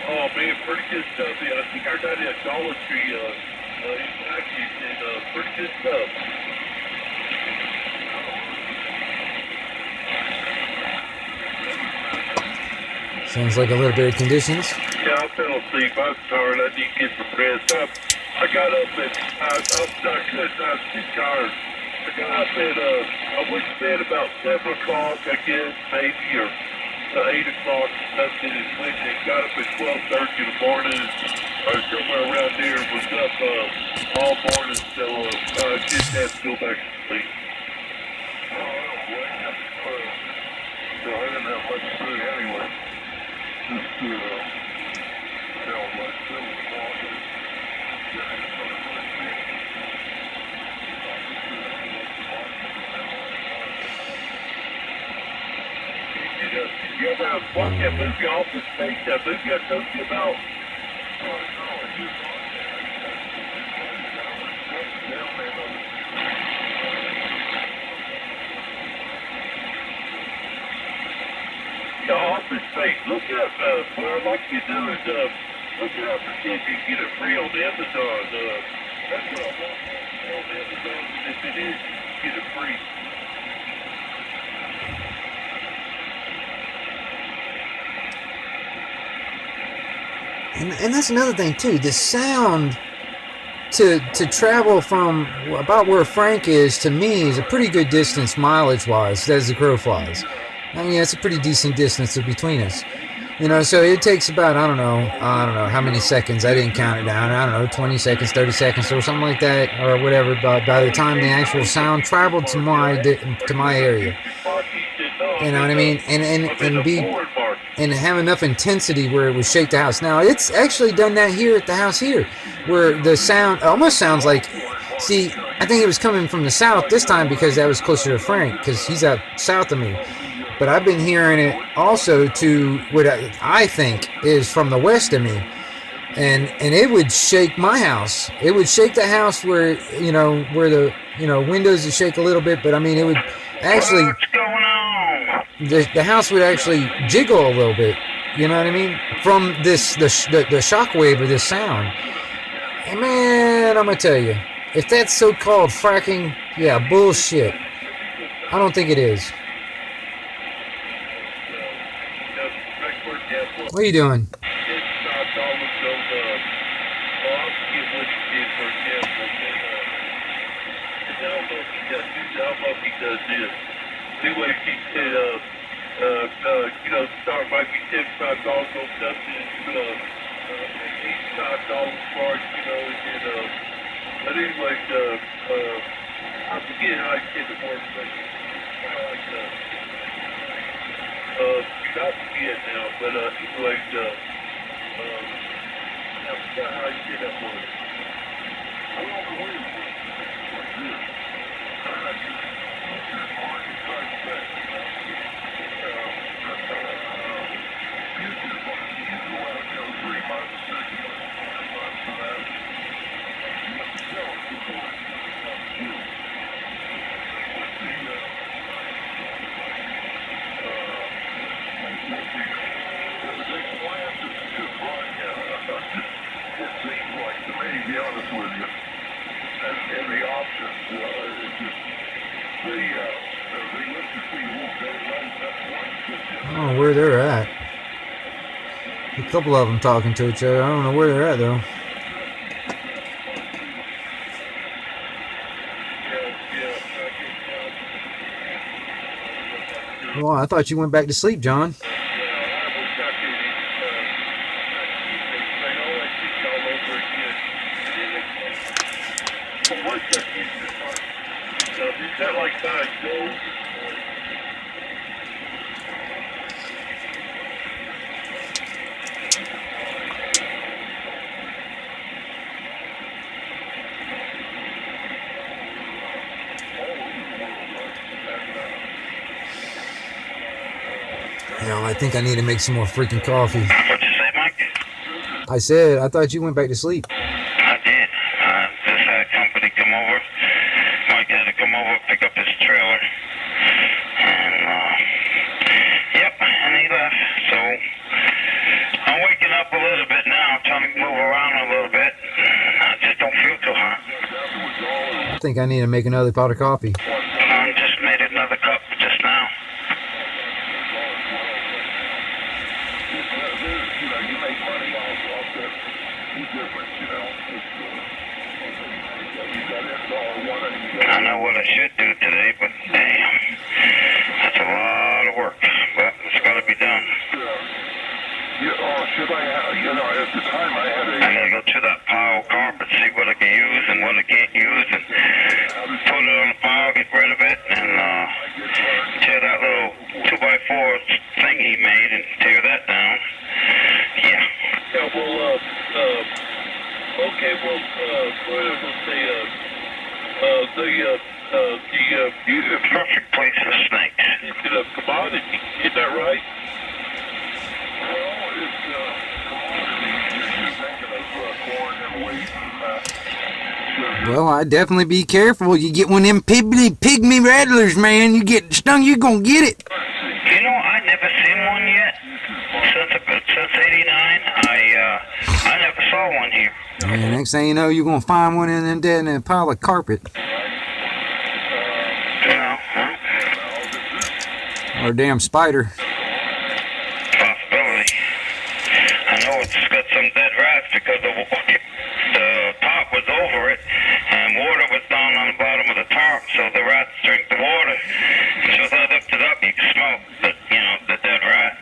Oh man, pretty good stuff. Yeah, I think I got it at Dollar Tree in package and pretty good stuff. Sounds like a little bit of conditions. Yeah, I fell asleep. I was tired. I need to get some rest. I got up and I was too tired. I got up at I went to bed about 7 o'clock, I guess, maybe, or 8 o'clock, something, and went and got up at 12:30 in the morning, or somewhere around there, was up all morning, so I just had to go back to sleep. So I didn't have much food anyway. Just my food was walking. You ever watch that movie Office Space, that movie I told you about? The Office Space, look up, what I'd like you to do is, look it up and see if you can get it free on Amazon. That's what I want on Amazon, and if it is, get it free. And that's another thing too. The sound to travel from about where Frank is to me is a pretty good distance mileage wise as the crow flies. I mean, it's a pretty decent distance between us. You know, so it takes about, I don't know how many seconds. I didn't count it down. I don't know, 20 seconds, 30 seconds or something like that or whatever. But by the time the actual sound traveled to my area, you know what I mean? And have enough intensity where it would shake the house. Now, it's actually done that here at the house here, where the sound almost sounds like, see, I think it was coming from the south this time because that was closer to Frank, because he's out south of me. But I've been hearing it also to what I think is from the west of me. And it would shake my house. It would shake the house where the windows would shake a little bit, but I mean, it would actually... What's going on? The house would actually jiggle a little bit, you know what I mean, from the shockwave of this sound. And man, I'm gonna tell you, if that's so-called fracking, yeah, bullshit. I don't think it is. What are you doing? Anyway, he said, start might be $75 on something, $85 for it, and, but anyway, I forget how I said the word, but kind of like, not forget now, but, anyway, I forgot how I said that word. I don't know what it was. I don't know where they're at. A couple of them talking to each other. I don't know where they're at though. Well, I thought you went back to sleep, John. Hell, I think I need to make some more freaking coffee. What'd you say, Mike? I said, I thought you went back to sleep. I did. Just had a company come over. Mike had to come over, pick up his trailer. And, yep, and he left. So, I'm waking up a little I think I need to make another pot of coffee. I just made another cup just now. I know what I should do today, but damn, that's a lot of work. But it's got to be done. I gotta go to that pile of carpet, see what I can use and what I can't use, and put it on the pile, get rid of it, and tear that little 2x4 thing he made and tear that down. Yeah. Yeah, well, okay, well, we'll say, The perfect place for snakes. it's a commodity, is that right? Well, I'd definitely be careful. You get one of them pygmy rattlers, man. You get stung, you gonna get it. You know, I never seen one yet. Since '89, I never saw one here. And next thing you know, you're gonna find one in a pile of carpet You know, huh? or a damn spider. Possibility. I know it's got some dead rats because the top was over it and water was down on the bottom of the top, so the rats drink the water. And so as I lifted up, you can smell the dead rat.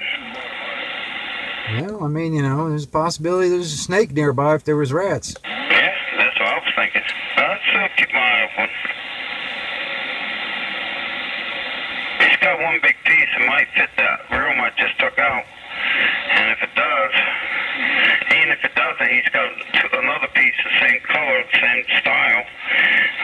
Well, I mean, there's a possibility there's a snake nearby if there was rats. Yeah, that's what I was thinking. Let's keep my eye open. He's got one big piece that might fit that room I just took out. And if it does, even if it doesn't, he's got another piece the same color, same style.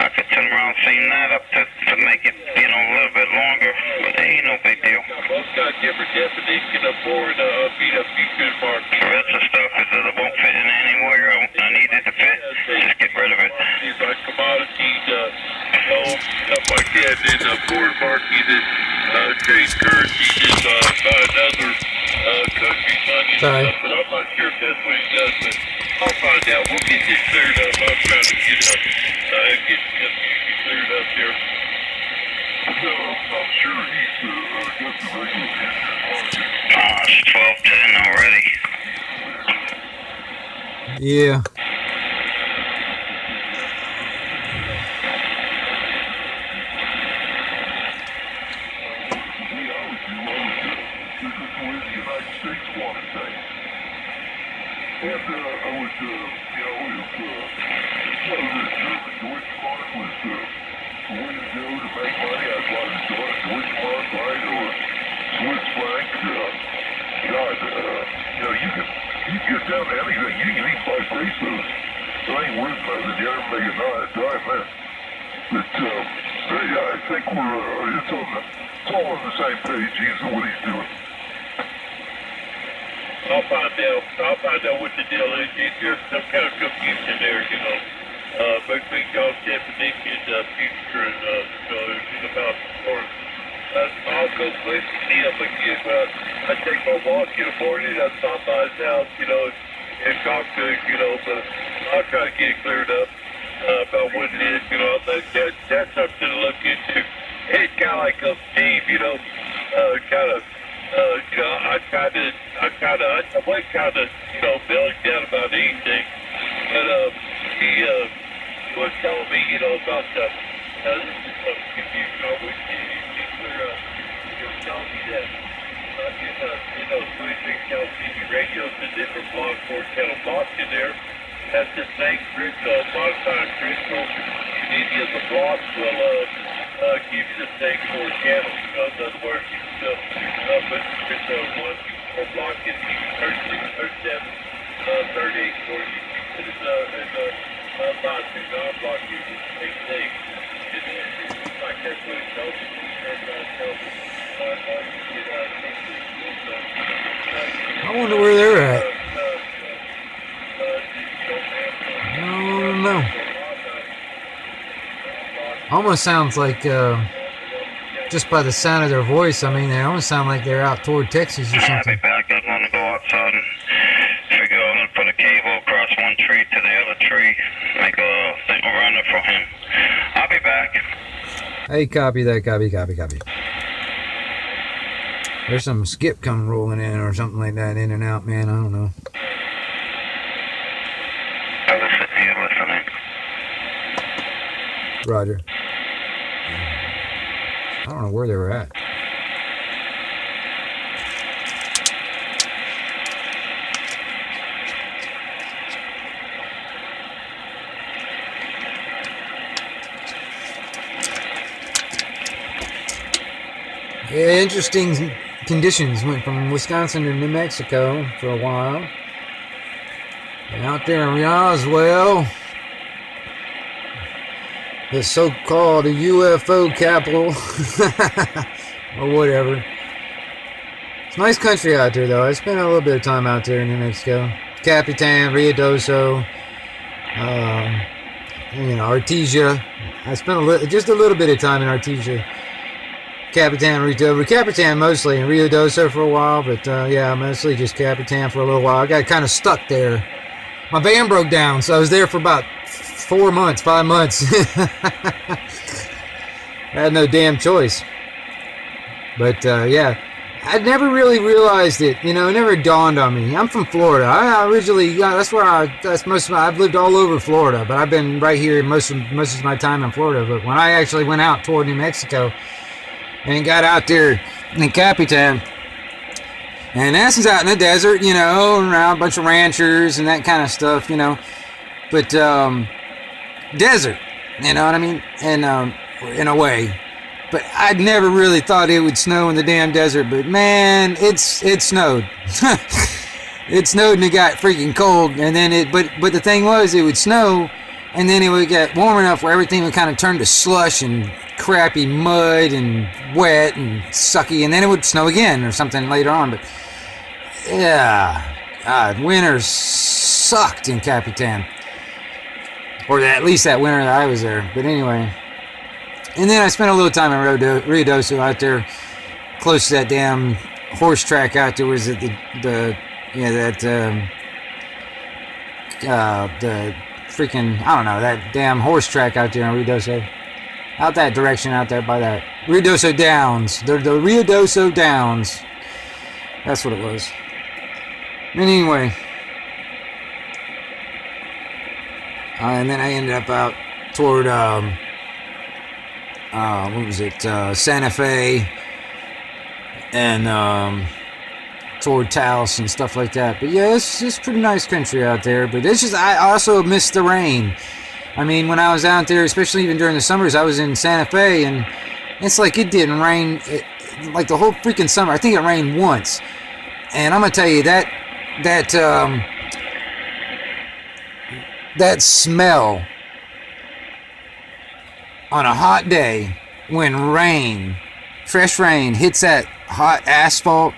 I could turn around and seam that up to make it, a little bit longer. But it ain't no big deal. Both got different definition of board, beat up feature mark. The rest of the stuff is that it won't fit in anywhere I need it to fit. Just get rid of it. Things like commodities, stuff like that, and then board marking that trade currencies is by another country's money and Sorry. stuff, but I'm not sure if that's what he does, but I'll find out. We'll get this cleared up. I'm trying to get cleared up here. I'm sure It's 12:10 already. Yeah. You get down to anything, you can eat 5 pesos. So I ain't worried about it. You ever make a dime, man. But, yeah, I think it's all on the same page. He's what he's doing. I'll find out what the deal is. There's some kind of confusion there, between y'all's definition, future, and, about sports. I'll go with him again. I take my walk in the morning, I stop by his house, and talk to him, but I'll try to get it cleared up about what it is, that's something to look into. It's kind of like a Steve, I wasn't kind of, belly down about anything, but he was telling me, about this is some confusion I wish he clear up. He was telling me that, switching Cal TV radios to different blog for channel blocks in there. That's the same crystal, modified crystal. Any of the blocks will give you the same 4 channels. In other words, you can put crystal 1, 4 block in 36, 37, 38, 40. Put it in the 5, 2, 9 block, you do the same thing. It's like that's what it tells you. I wonder where they're at. I don't know. Almost sounds like, just by the sound of their voice, I mean, they almost sound like they're out toward Texas or I'll be something. back. I'm going to go outside and figure out how to put a cable across one tree to the other tree, make a thing around it for him. I'll Hey, copy that, copy. There's some skip come rolling in or something like that, in and out, man. I don't know. I was sitting listening. Roger. I don't know where they were at. Yeah, interesting conditions. Went from Wisconsin to New Mexico for a while. And out there in Roswell, the so-called UFO capital, or whatever. It's a nice country out there, though. I spent a little bit of time out there in New Mexico. Capitan, Ruidoso, Artesia. I spent just a little bit of time in Artesia. Capitan mostly, and Ruidoso for a while, but yeah, mostly just Capitan for a little while. I got kind of stuck there. My van broke down, so I was there for about 5 months. I had no damn choice. But yeah, I never really realized it. It never dawned on me. I'm from Florida. I originally, that's most of I've lived all over Florida, but I've been right here most of my time in Florida. But when I actually went out toward New Mexico and got out there in Capitan, and that's out in the desert, around a bunch of ranchers and that kind of stuff, but desert, you know what I mean? And in a way, but I'd never really thought it would snow in the damn desert. But man, it snowed. It snowed and it got freaking cold. And then but the thing was, it would snow, and then it would get warm enough where everything would kind of turn to slush and crappy mud and wet and sucky, and then it would snow again or something later on. But yeah, God, winters sucked in Capitan, or at least that winter that I was there. But anyway, and then I spent a little time in Ruidoso out there, close to that damn horse track out there. Was it the freaking, I don't know, that damn horse track out there in Ruidoso. Out that direction, out there by that Ruidoso Downs. The Ruidoso Downs. That's what it was. And anyway. And then I ended up out toward, Santa Fe. And, toward Taos and stuff like that. But yeah, it's pretty nice country out there. But I also missed the rain. I mean, when I was out there, especially even during the summers, I was in Santa Fe, and it's like it didn't rain like the whole freaking summer. I think it rained once. And I'm gonna tell you that smell on a hot day when fresh rain hits that hot asphalt,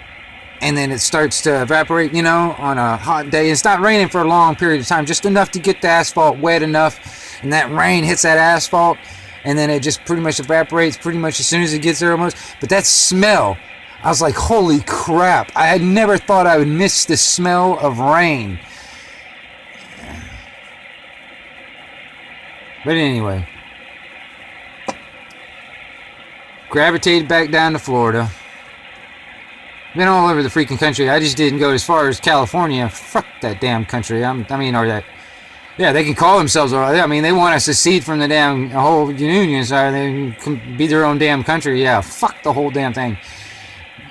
and then it starts to evaporate, on a hot day. It's not raining for a long period of time, just enough to get the asphalt wet enough, and that rain hits that asphalt, and then it just pretty much evaporates pretty much as soon as it gets there almost. But that smell, I was like, holy crap. I had never thought I would miss the smell of rain. But anyway, gravitated back down to Florida. Been all over the freaking country. I just didn't go as far as California. Fuck that damn country. Yeah, they can call themselves. I mean, they want us to secede from the damn whole union, so they can be their own damn country. Yeah, fuck the whole damn thing.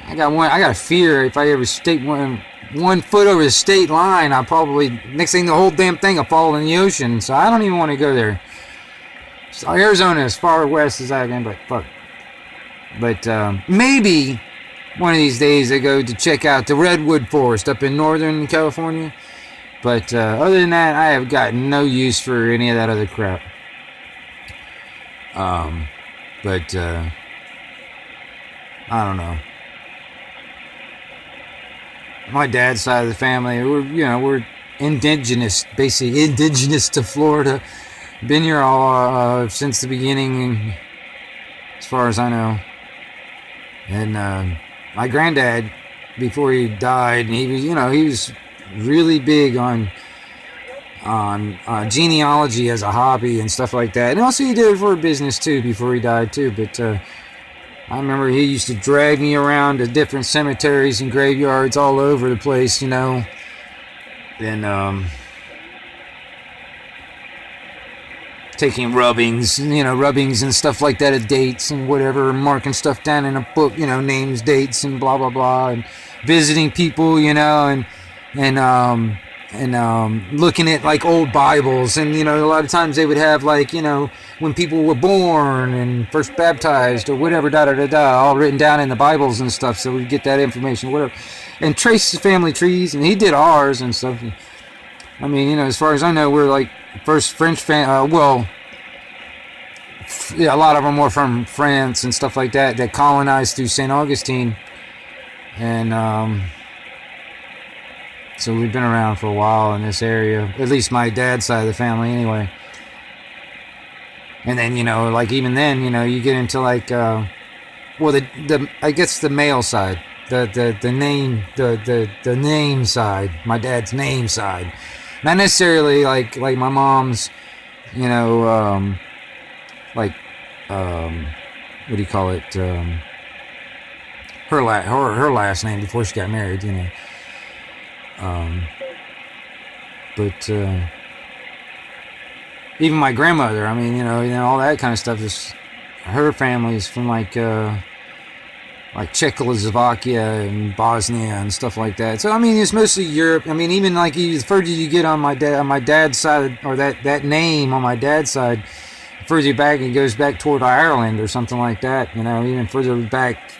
I got a fear if I ever step one foot over the state line, I'll probably, next thing the whole damn thing will fall in the ocean. So I don't even want to go there. So Arizona is as far west as I can, but fuck. But maybe one of these days I go to check out the Redwood Forest up in Northern California. But other than that, I have got no use for any of that other crap. But I don't know. My dad's side of the family, we're indigenous, basically indigenous to Florida. Been here all since the beginning, as far as I know. And my granddad, before he died, he was really big on genealogy as a hobby and stuff like that. And also he did it for a business too before he died too. But I remember he used to drag me around to different cemeteries and graveyards all over the place, you know. And taking rubbings and stuff like that of dates and whatever, marking stuff down in a book, you know, names, dates, and blah blah blah, and visiting people, you know, and looking at like old Bibles, and you know, a lot of times they would have like, you know, when people were born and first baptized or whatever, all written down in the Bibles and stuff, so we'd get that information, whatever, and trace the family trees, and he did ours and stuff. I mean, you know, as far as I know, we're like first French a lot of them were from France and stuff like that colonized through St. Augustine, and so we've been around for a while in this area, at least my dad's side of the family anyway. And then, you know, like even then, you know, you get into like I guess the male side, the name side, my dad's name side. Not necessarily like my mom's, you know, what do you call it? Her last name before she got married, you know. But even my grandmother, I mean, you know, all that kind of stuff is her family's from like Czechoslovakia and Bosnia and stuff like that. So I mean, it's mostly Europe. I mean, even like the further you get on my dad's side, or that name on my dad's side, the further back it goes back toward Ireland or something like that. You know, even further back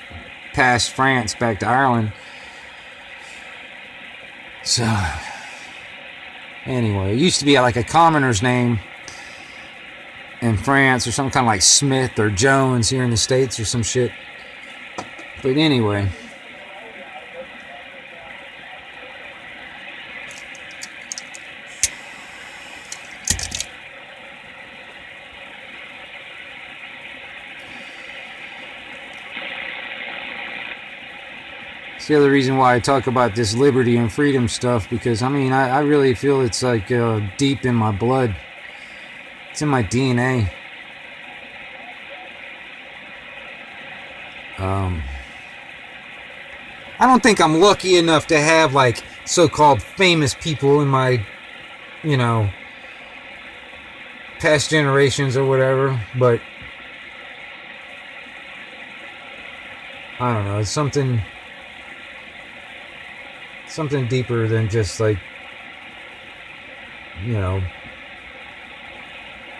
past France, back to Ireland. So anyway, it used to be like a commoner's name in France, or some kind of like Smith or Jones here in the States or some shit. But anyway, it's the other reason why I talk about this liberty and freedom stuff, because I mean, I really feel it's like deep in my blood. It's in my DNA. I don't think I'm lucky enough to have like so-called famous people in my, you know, past generations or whatever, but I don't know, it's something deeper than just like, you know,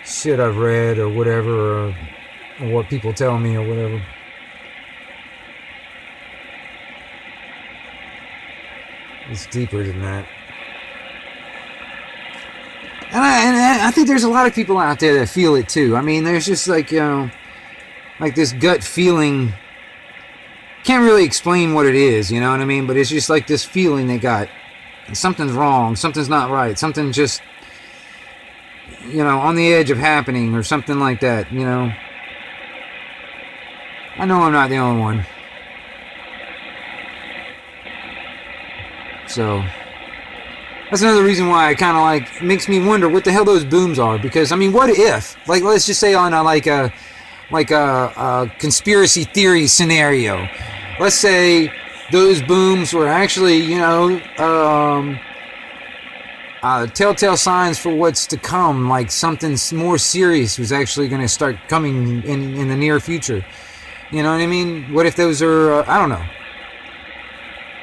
shit I've read or whatever, or what people tell me or whatever. It's deeper than that. And I think there's a lot of people out there that feel it too. I mean, there's just like, you know, like this gut feeling. Can't really explain what it is, you know what I mean? But it's just like this feeling they got. Something's wrong, something's not right, something just, you know, on the edge of happening or something like that, you know. I know I'm not the only one. So that's another reason why I kind of like makes me wonder what the hell those booms are. Because I mean, what if, like, let's just say on a conspiracy theory scenario, let's say those booms were actually, you know, telltale signs for what's to come, like something more serious was actually going to start coming in the near future. You know what I mean? What if those are, I don't know.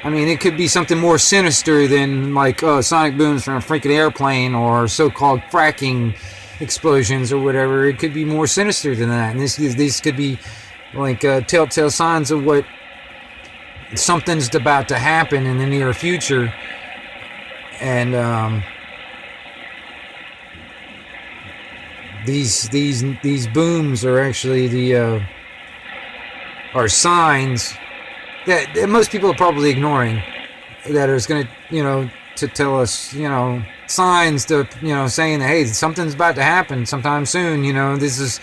I mean, it could be something more sinister than like sonic booms from a freaking airplane or so-called fracking explosions or whatever. It could be more sinister than that. And these could be like telltale signs of what something's about to happen in the near future. And these booms are actually are signs that most people are probably ignoring, that is going to, you know, to tell us, you know, signs to, you know, saying that, hey, something's about to happen sometime soon, you know, this is,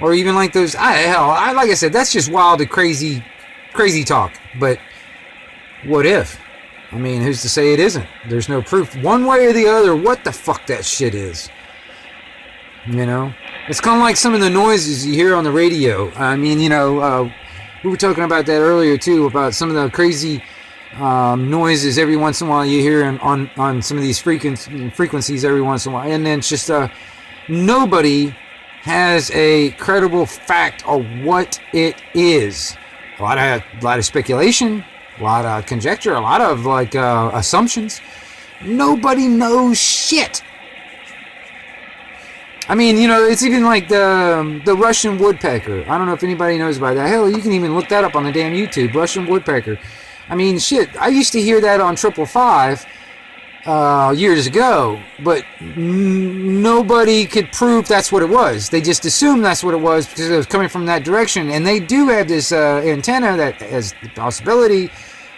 or even like those, like I said, that's just wild and crazy talk, but what if? I mean, who's to say it isn't? There's no proof one way or the other what the fuck that shit is. You know? It's kind of like some of the noises you hear on the radio. I mean, you know, we were talking about that earlier too, about some of the crazy noises every once in a while you hear on some of these frequencies every once in a while. And then it's just nobody has a credible fact of what it is. A lot of speculation, a lot of conjecture, a lot of like assumptions. Nobody knows shit. I mean, you know, it's even like the Russian woodpecker. I don't know if anybody knows about that. Hell, you can even look that up on the damn YouTube. Russian woodpecker. I mean, shit. I used to hear that on 555 years ago, but nobody could prove that's what it was. They just assumed that's what it was because it was coming from that direction. And they do have this antenna that has the possibility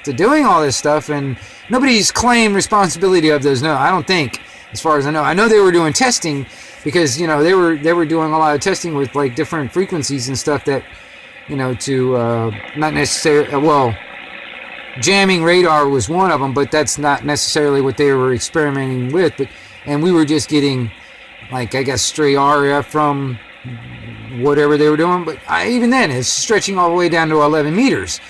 to doing all this stuff, and nobody's claimed responsibility of those. No, I don't think, as far as I know. I know they were doing testing because, you know, they were doing a lot of testing with like different frequencies and stuff that, you know, to not necessarily, well, jamming radar was one of them, but that's not necessarily what they were experimenting with. But and we were just getting, like, I guess, stray RF from whatever they were doing. But even then, it's stretching all the way down to 11 meters.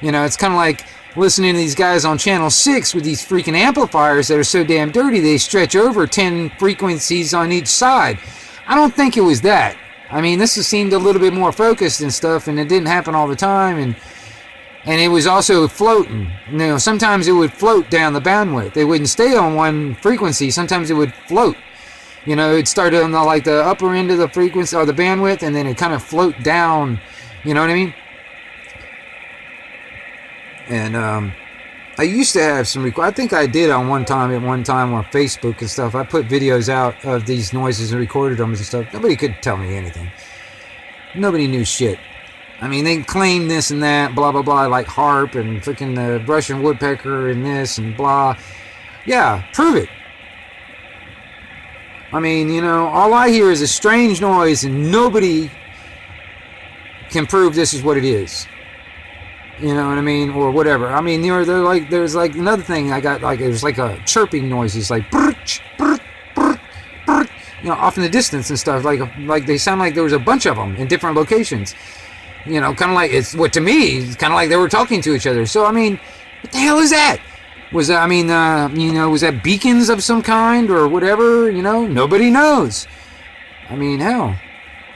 You know, it's kind of like listening to these guys on Channel 6 with these freaking amplifiers that are so damn dirty, they stretch over 10 frequencies on each side. I don't think it was that. I mean, this seemed a little bit more focused and stuff, and it didn't happen all the time, and it was also floating. You know, sometimes it would float down the bandwidth. It wouldn't stay on one frequency. Sometimes it would float. You know, it started on the upper end of the frequency or the bandwidth, and then it kind of float down. You know what I mean? And I used to have some I think I did at one time on Facebook and stuff. I put videos out of these noises and recorded them and stuff. Nobody could tell me anything. Nobody knew shit. I mean, they claim this and that, blah, blah, blah, like harp and freaking the Russian woodpecker and this and blah. Yeah, prove it. I mean, you know, all I hear is a strange noise and nobody can prove this is what it is. You know what I mean? Or whatever. I mean, there's like another thing I got, like, it was like a chirping noises, like, brrch, brrch, brrch, brrch, you know, off in the distance and stuff. Like they sound like there was a bunch of them in different locations. You know, kind of like, it's what to me, it's kind of like they were talking to each other. So, I mean, what the hell is that? Was that, you know, was that beacons of some kind or whatever? You know, nobody knows. I mean, hell,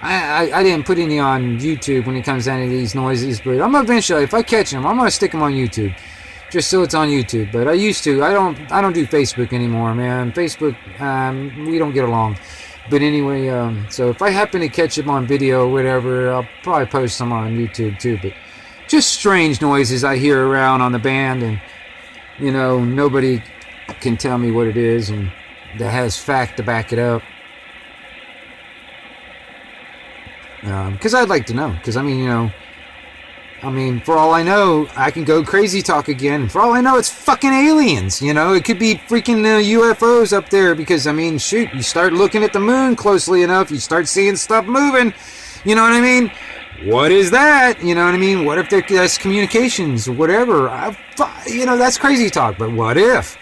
I didn't put any on YouTube when it comes down to these noises, but I'm eventually, if I catch them, I'm gonna stick them on YouTube, just so it's on YouTube. But I used to. I don't do Facebook anymore, man. Facebook, we don't get along. But anyway, so if I happen to catch them on video or whatever, I'll probably post them on YouTube too. But just strange noises I hear around on the band, and, you know, nobody can tell me what it is, and that has fact to back it up. Because I'd like to know. Because, I mean, you know, for all I know, I can go crazy talk again. For all I know, it's fucking aliens, you know? It could be freaking UFOs up there because, I mean, shoot, you start looking at the moon closely enough, you start seeing stuff moving, you know what I mean? What is that? You know what I mean? What if that's communications or whatever? You know, that's crazy talk, but what if?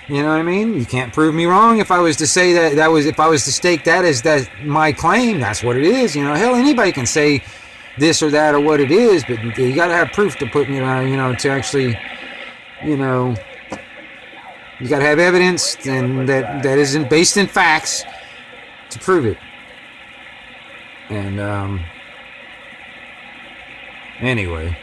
You know what I mean? You can't prove me wrong if I was to say if I was to stake that as that my claim, that's what it is. You know, hell, anybody can say this or that or what it is, but you got to have proof to put, you know, to actually, you know, you got to have evidence and that isn't based in facts to prove it. And anyway.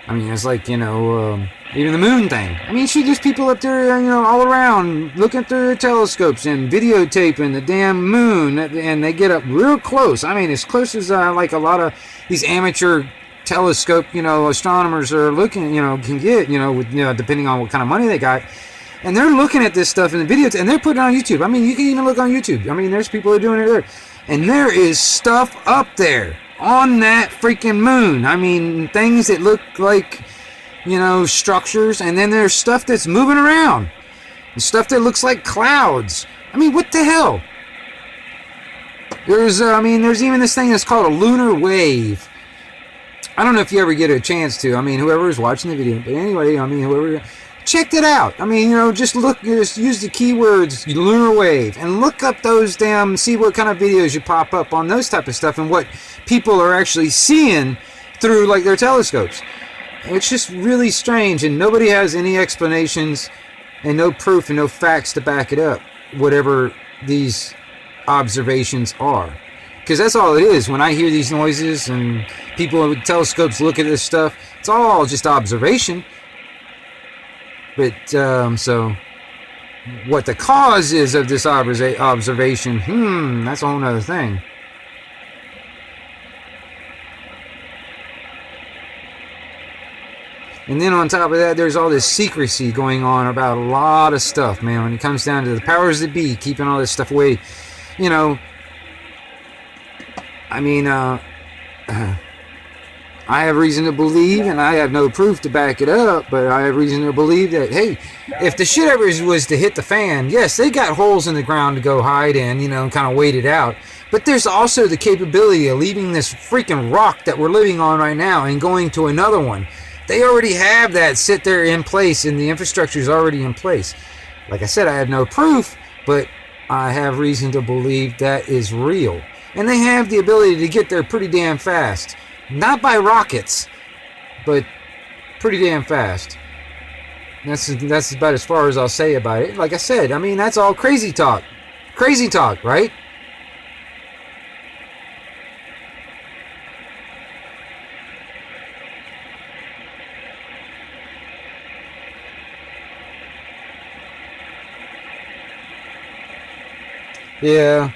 I mean, it's like, you know, even the moon thing. I mean, shoot, there's people up there, you know, all around looking through their telescopes and videotaping the damn moon, and they get up real close. I mean, as close as like a lot of these amateur telescope, you know, astronomers are looking, you know, can get, you know, with, you know, depending on what kind of money they got. And they're looking at this stuff in the videos, and they're putting it on YouTube. I mean, you can even look on YouTube. I mean, there's people who are doing it there. And there is stuff up there on that freaking moon. I mean, things that look like, you know, structures, and then there's stuff that's moving around. And stuff that looks like clouds. I mean, what the hell? There's even this thing that's called a lunar wave. I don't know if you ever get a chance to. I mean, whoever is watching the video, but anyway, I mean, whoever, checked it out. I mean, just use the keywords lunar wave and look up those see what kind of videos you pop up on those type of stuff and what people are actually seeing through like their telescopes. It's just really strange, and nobody has any explanations and no proof and no facts to back it up, whatever these observations are. Because that's all it is. When I hear these noises and people with telescopes look at this stuff, it's all just observation. But, so, what the cause is of this observation, that's a whole nother thing. And then on top of that, there's all this secrecy going on about a lot of stuff, man. When it comes down to the powers that be, keeping all this stuff away, I mean, I have reason to believe, and I have no proof to back it up, but I have reason to believe that, hey, if the shit ever was to hit the fan, yes, they got holes in the ground to go hide in, and kind of wait it out. But there's also the capability of leaving this freaking rock that we're living on right now and going to another one. They already have that sit there in place, and the infrastructure is already in place. Like I said, I have no proof, but I have reason to believe that is real. And they have the ability to get there pretty damn fast. Not by rockets, but pretty damn fast. That's about as far as I'll say about it. Like I said, I mean, that's all crazy talk. Crazy talk, right? Yeah,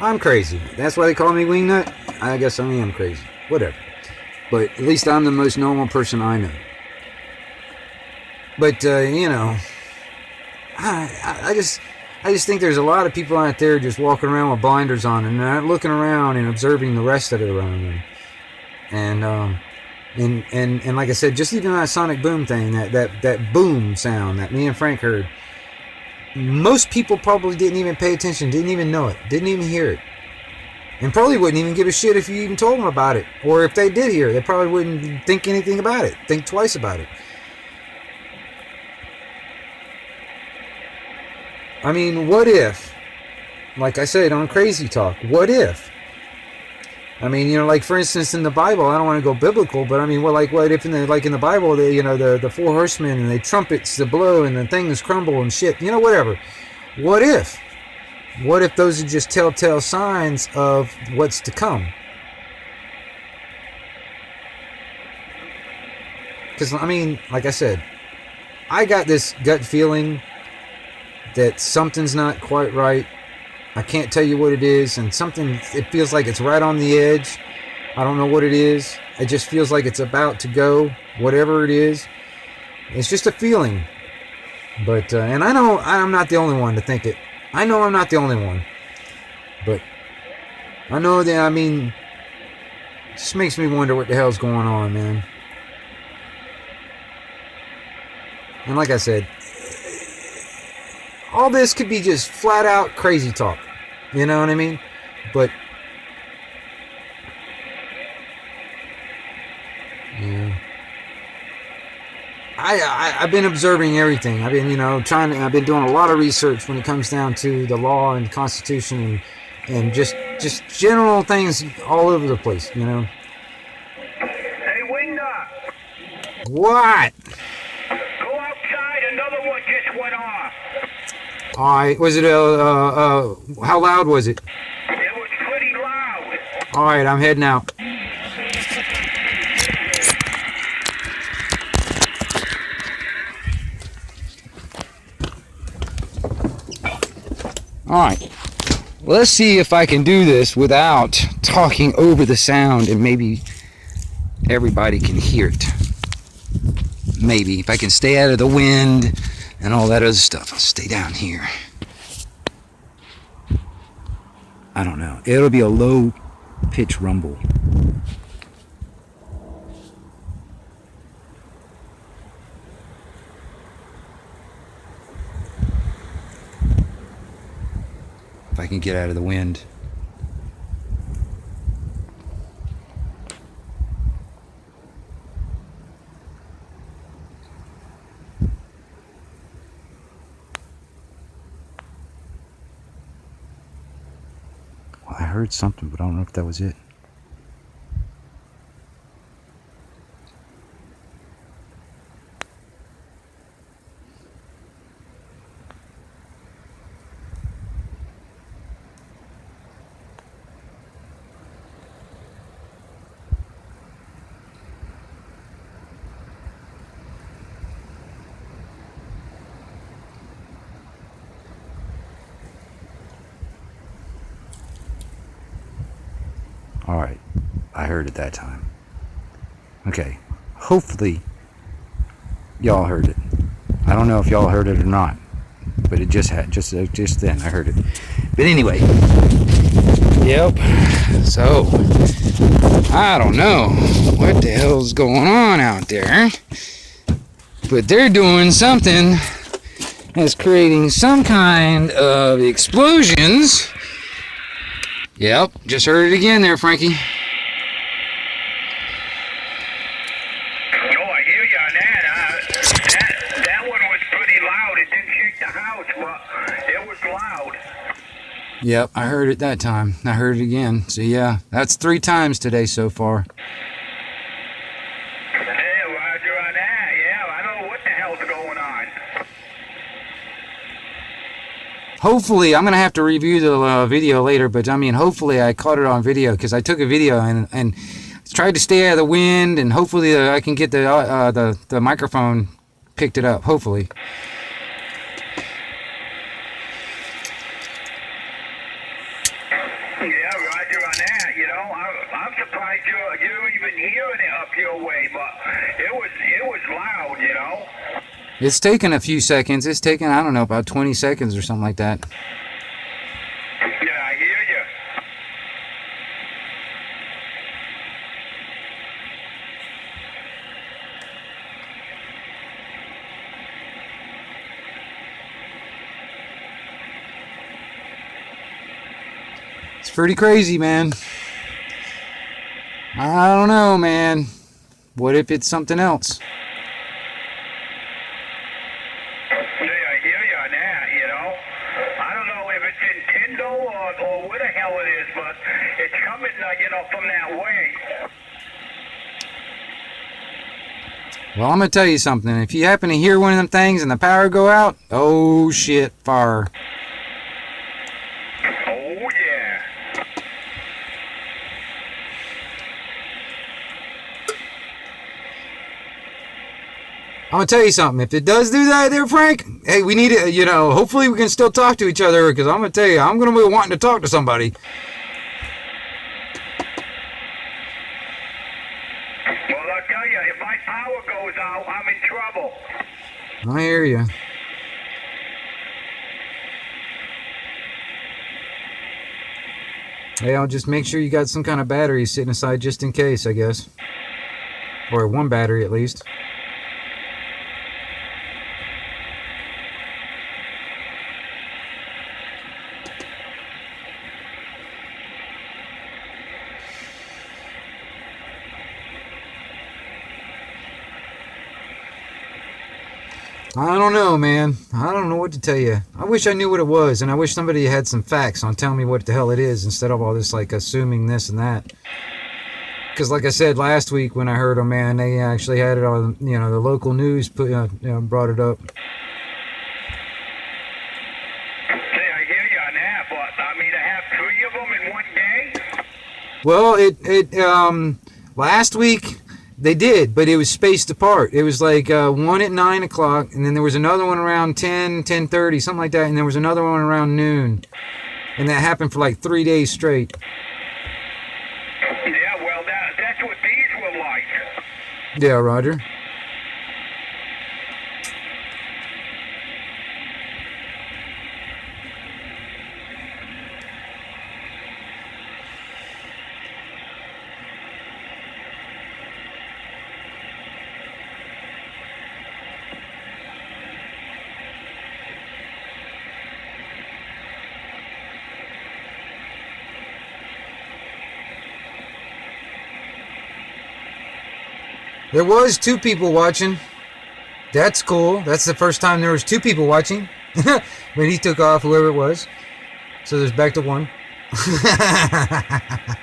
I'm crazy. That's why they call me Wingnut. I guess I am crazy. Whatever. But at least I'm the most normal person I know. But, I just think there's a lot of people out there just walking around with blinders on and not looking around and observing the rest of it around them. And like I said, just even that sonic boom thing, that boom sound that me and Frank heard, most people probably didn't even pay attention, didn't even know it, didn't even hear it. And probably wouldn't even give a shit if you even told them about it. Or if they did hear it, they probably wouldn't think anything about it, think twice about it. I mean, what if, like I said on Crazy Talk, what if? I mean, like for instance in the Bible, I don't want to go biblical, but I mean, what if in the Bible, the four horsemen and the trumpets that blow and the things crumble and shit, whatever. What if? What if those are just telltale signs of what's to come? Because, I mean, like I said, I got this gut feeling that something's not quite right. I can't tell you what it is, and it feels like it's right on the edge. I don't know what it is. It just feels like it's about to go, whatever it is. It's just a feeling. But, and I know I'm not the only one to think it. I know I'm not the only one. But I know that, I mean, it just makes me wonder what the hell's going on, man. And like I said, all this could be just flat out crazy talk. You know what I mean? But, yeah. I've been observing everything. I've been, I've been doing a lot of research when it comes down to the law and the Constitution and just general things all over the place, Hey, Wingnut! What? Go outside, another one just went off. Alright, was it, how loud was it? It was pretty loud. Alright, I'm heading out. Alright, let's see if I can do this without talking over the sound and maybe everybody can hear it. Maybe, if I can stay out of the wind and all that other stuff. I'll stay down here. I don't know. It'll be a low pitch rumble. If I can get out of the wind. heard something, but I don't know if that was it. All right, I heard it that time. Okay, hopefully y'all heard it. I don't know if y'all heard it or not, but it just then I heard it. But anyway, yep. So I don't know what the hell's going on out there, but they're doing something that's creating some kind of explosions. Yep, just heard it again there, Frankie. Oh, I hear you on that. That one was pretty loud. It didn't shake the house, but it was loud. Yep, I heard it that time. I heard it again. So yeah, that's 3 times today so far. Hey, Roger on that. Yeah, I don't know what the hell's going on. Hopefully, I'm going to have to review the video later, but I mean, hopefully I caught it on video because I took a video and tried to stay out of the wind, and hopefully I can get the microphone picked it up, hopefully. Yeah, Roger on that. You know, I'm surprised you're even hearing it up your way, but it was loud, you know. It's taken a few seconds. It's taken, I don't know, about 20 seconds or something like that. Yeah, I hear you. It's pretty crazy, man. I don't know, man. What if it's something else? Yeah, I hear you on that, you know. I don't know if it's Nintendo or where the hell it is, but it's coming, you know, from that way. Well, I'm going to tell you something. If you happen to hear one of them things and the power go out, oh shit, fire. Oh, yeah. I'm going to tell you something. If it does do that there, Frank, hey, we need it, you know, hopefully we can still talk to each other, because I'm going to tell you, I'm going to be wanting to talk to somebody. Well, I'll tell you, if my power goes out, I'm in trouble. I hear you. Hey, I'll just make sure you got some kind of battery sitting aside just in case, I guess. Or one battery at least. I don't know, man. I don't know what to tell you. I wish I knew what it was, and I wish somebody had some facts on telling me what the hell it is instead of all this, like, assuming this and that. Because, like I said last week when I heard them, man, they actually had it on, you know, the local news brought it up. Hey, I hear you on that, but I mean, to have 3 of them in one day? Well, last week they did, but it was spaced apart. It was like one at 9 o'clock, and then there was another one around 10:30, something like that, and there was another one around noon. And that happened for like 3 days straight. Yeah, well, that's what these were like. Yeah, Roger. There was 2 people watching. That's cool. That's the first time there was 2 people watching. But he took off, whoever it was. So there's back to 1. I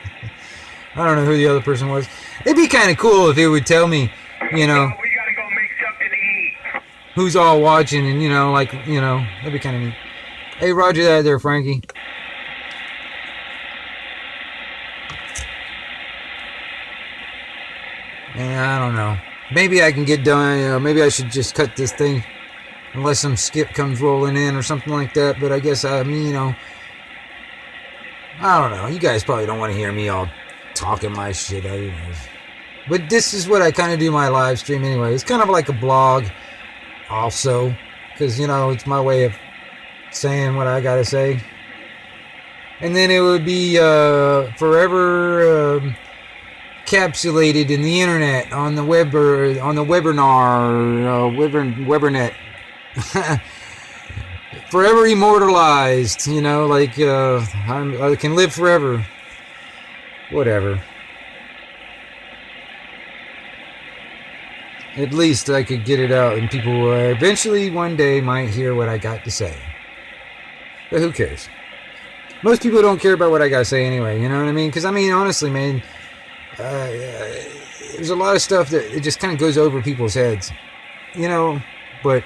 don't know who the other person was. It'd be kind of cool if it would tell me, you know, We gotta go make something to eat. who's all watching, and you know, like, you know, that'd be kind of neat. Hey, roger that there, Frankie. Yeah, I don't know. Maybe I can get done, you know, maybe I should just cut this thing unless some skip comes rolling in or something like that, but I guess, I mean, you know, I don't know. You guys probably don't want to hear me all talking my shit. I don't know. But this is what I kind of do my live stream anyway. It's kind of like a blog also, because, you know, it's my way of saying what I gotta say. And then it would be forever encapsulated in the internet, on the web, or on the Webernet. Forever immortalized, you know, like I can live forever. Whatever. At least I could get it out, and people eventually one day might hear what I got to say. But who cares? Most people don't care about what I got to say anyway, you know what I mean? Because, I mean, honestly, man, there's a lot of stuff that it just kind of goes over people's heads, you know, but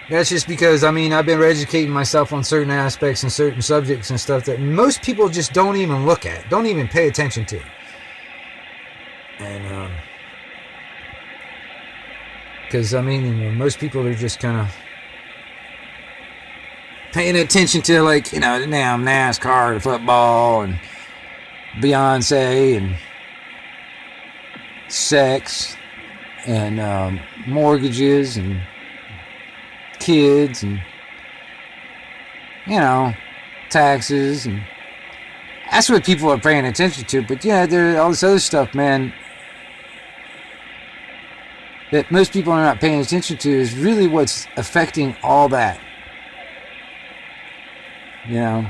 that's just because, I mean, I've been educating myself on certain aspects and certain subjects and stuff that most people just don't even look at, don't even pay attention to. And, because, I mean, you know, most people are just kind of paying attention to, like, you know, the damn NASCAR and football and Beyonce and sex and mortgages and kids and, you know, taxes, and that's what people are paying attention to. But yeah, there's all this other stuff, man, that most people are not paying attention to is really what's affecting all that. You know,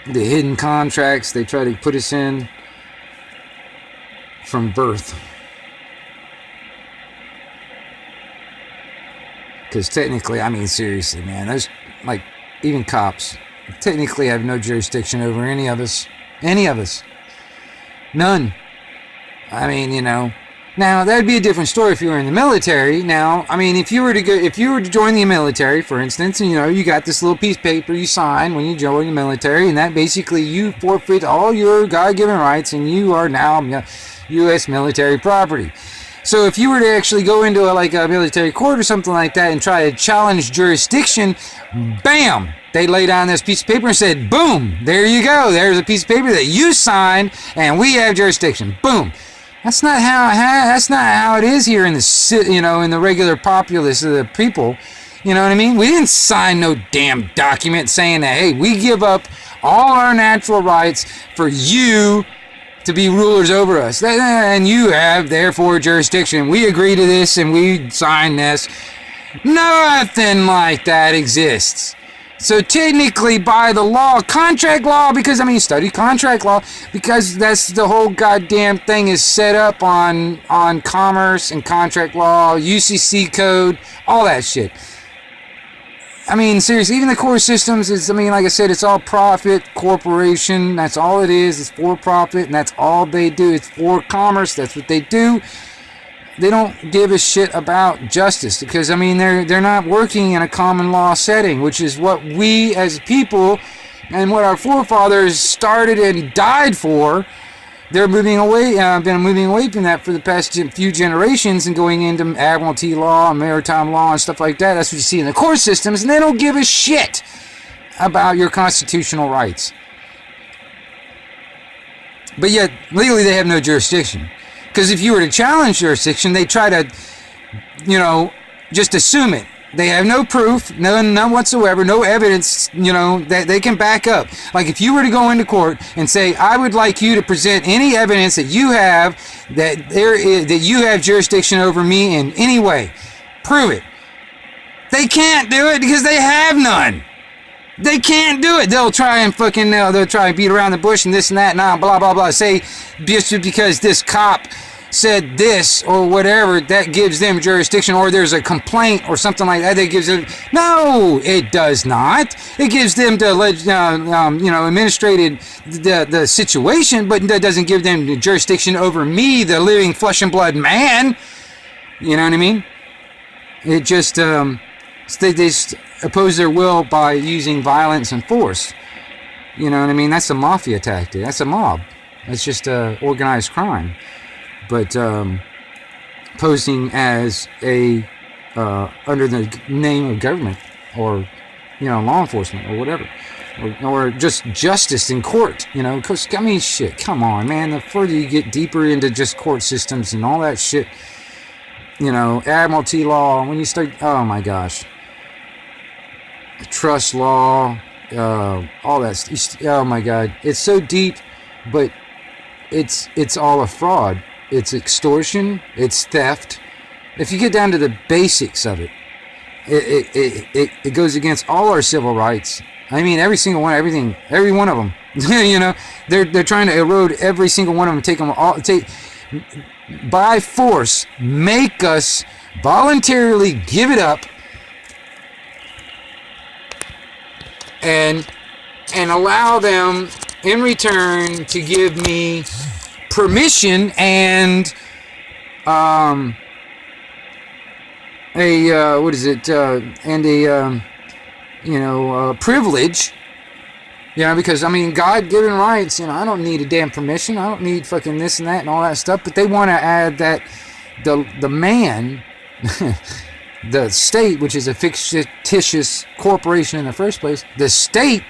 the hidden contracts they try to put us in from birth. Because technically, I mean, seriously, man, those, like, even cops technically have no jurisdiction over any of us. Any of us. None. I mean, you know, now that'd be a different story if you were in the military. Now, I mean, if you were to join the military, for instance, and, you know, you got this little piece of paper you sign when you join the military, and that basically you forfeit all your God-given rights, and you are now U.S. military property. So if you were to actually go into a military court or something like that and try to challenge jurisdiction, bam, they lay down this piece of paper and said, boom, there you go. There's a piece of paper that you signed, and we have jurisdiction. Boom. That's not how it is here in the, you know, in the regular populace of the people. You know what I mean? We didn't sign no damn document saying that, hey, we give up all our natural rights for you to be rulers over us, and you have therefore jurisdiction. We agree to this and we sign this. Nothing like that exists. So technically, by the law, contract law, because, I mean, study contract law, because that's the whole goddamn thing is set up on commerce and contract law, UCC code, all that shit. I mean, seriously, even the core systems is, I mean, like I said, it's all profit corporation. That's all it is. It's for profit, and that's all they do. It's for commerce. That's what they do. They don't give a shit about justice because, I mean, they're not working in a common law setting, which is what we as people and what our forefathers started and died for. They're moving away, been moving away from that for the past few generations and going into admiralty law and maritime law and stuff like that. That's what you see in the court systems, and they don't give a shit about your constitutional rights. But yet, legally, they have no jurisdiction. Because if you were to challenge jurisdiction, they try to, you know, just assume it. They have no proof, none whatsoever, no evidence, you know, that they can back up. Like if you were to go into court and say, I would like you to present any evidence that you have that that you have jurisdiction over me in any way. Prove it. They can't do it because they have none. They can't do it. They'll try and they'll try and beat around the bush and this and that and blah, blah, blah. Say just because this cop said this or whatever, that gives them jurisdiction, or there's a complaint or something like that gives them. No, it does not. It gives them the administrated the situation, but that doesn't give them the jurisdiction over me, the living flesh and blood man. You know what I mean? It just they just oppose their will by using violence and force. You know what I mean? That's a mafia tactic. That's a mob. That's just organized crime. But posing as a under the name of government, or law enforcement, or whatever, or just justice in court. Because I mean, shit. Come on, man. The further you get deeper into just court systems and all that shit, admiralty law. When you start, oh my gosh, trust law, all that. Oh my God, it's so deep, but it's all a fraud. It's extortion. It's theft. If you get down to the basics of it, it goes against all our civil rights. I mean, every single one, every one of them. They're trying to erode every single one of them, take them all, by force, make us voluntarily give it up, and allow them in return to give me permission and privilege, because I mean, God-given rights. I don't need a damn permission. I don't need fucking this and that and all that stuff. But they want to add that the man, the state, which is a fictitious corporation in the first place, the state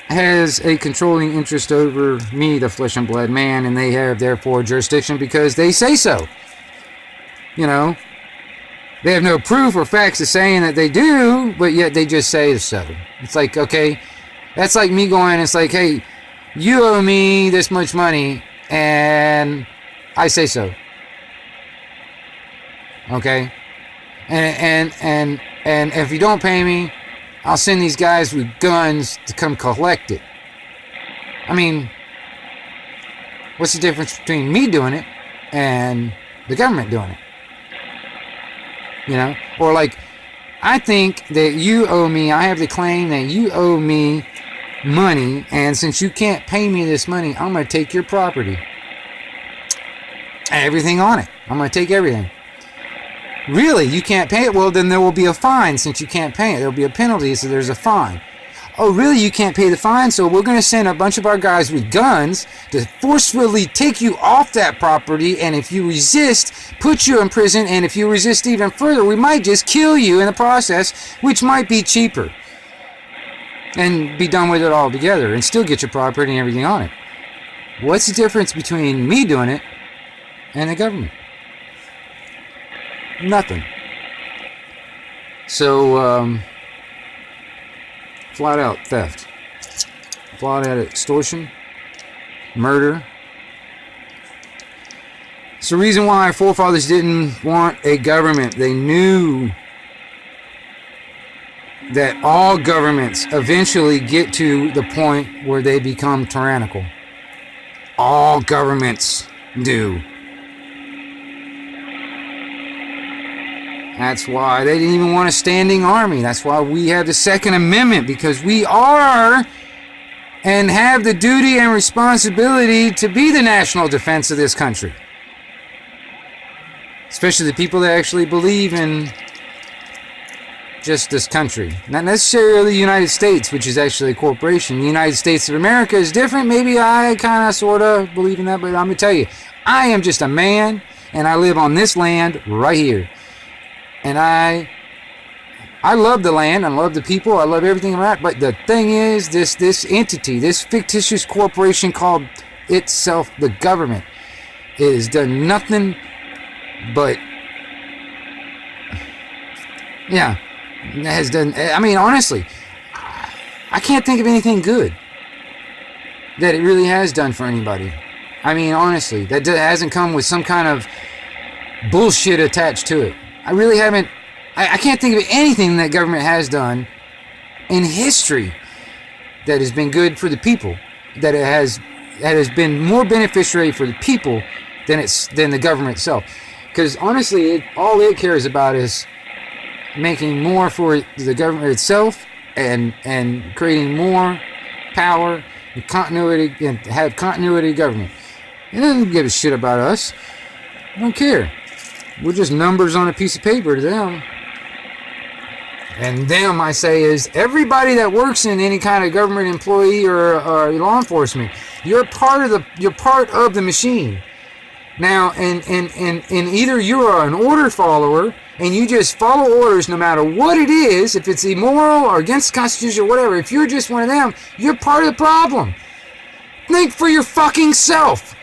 has a controlling interest over me, the flesh and blood man, and they have therefore jurisdiction because they say so. They have no proof or facts of saying that they do, but yet they just say so. It's like, okay, that's like me going, it's like, hey, you owe me this much money, and I say so. Okay? And if you don't pay me, I'll send these guys with guns to come collect it. I mean, what's the difference between me doing it and the government doing it? Or like, I think that you owe me, I have the claim that you owe me money, and since you can't pay me this money, I'm going to take your property. Everything on it. I'm going to take everything. Really? You can't pay it? Well, then there will be a fine since you can't pay it. There will be a penalty, so there's a fine. Oh, really? You can't pay the fine? So we're going to send a bunch of our guys with guns to forcefully take you off that property, and if you resist, put you in prison, and if you resist even further, we might just kill you in the process, which might be cheaper. And be done with it all together, and still get your property and everything on it. What's the difference between me doing it and the government? Nothing. So, flat out theft, flat out extortion, murder. It's the reason why our forefathers didn't want a government. They knew that all governments eventually get to the point where they become tyrannical. All governments do. That's why they didn't even want a standing army. That's why we have the Second Amendment, because we are and have the duty and responsibility to be the national defense of this country. Especially the people that actually believe in just this country. Not necessarily the United States, which is actually a corporation. The United States of America is different. Maybe I kind of sort of believe in that, but I'm going to tell you, I am just a man, and I live on this land right here. And I love the land, I love the people, I love everything about it. But the thing is, this entity, this fictitious corporation called itself the government, has done nothing but, has done, I mean, honestly, I can't think of anything good that it really has done for anybody. I mean, honestly, that hasn't come with some kind of bullshit attached to it. I really haven't, I can't think of anything that government has done in history that has been good for the people, that has been more beneficiary for the people than the government itself. Because honestly, all it cares about is making more for the government itself and creating more power and continuity, and have continuity of government. It doesn't give a shit about us. I don't care. We're just numbers on a piece of paper to them. And them, I say, is everybody that works in any kind of government employee or law enforcement. You're part of the machine. Now, and either you are an order follower and you just follow orders no matter what it is, if it's immoral or against the Constitution or whatever. If you're just one of them, you're part of the problem. Think for your fucking self.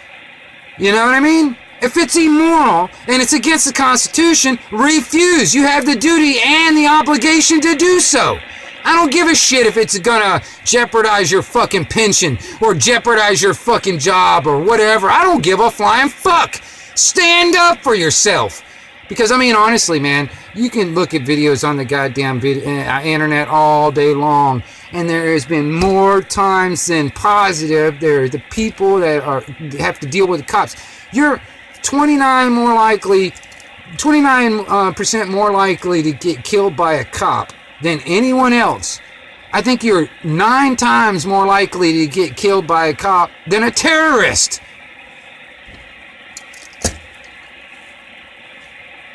You know what I mean? If it's immoral and it's against the Constitution, refuse. You have the duty and the obligation to do so. I don't give a shit if it's gonna jeopardize your fucking pension or jeopardize your fucking job or whatever. I don't give a flying fuck. Stand up for yourself. Because, I mean, honestly, man, you can look at videos on the goddamn internet all day long, and there has been more times than positive. There are the people that have to deal with the cops. You're 29% more likely to get killed by a cop than anyone else. I think you're 9 times more likely to get killed by a cop than a terrorist.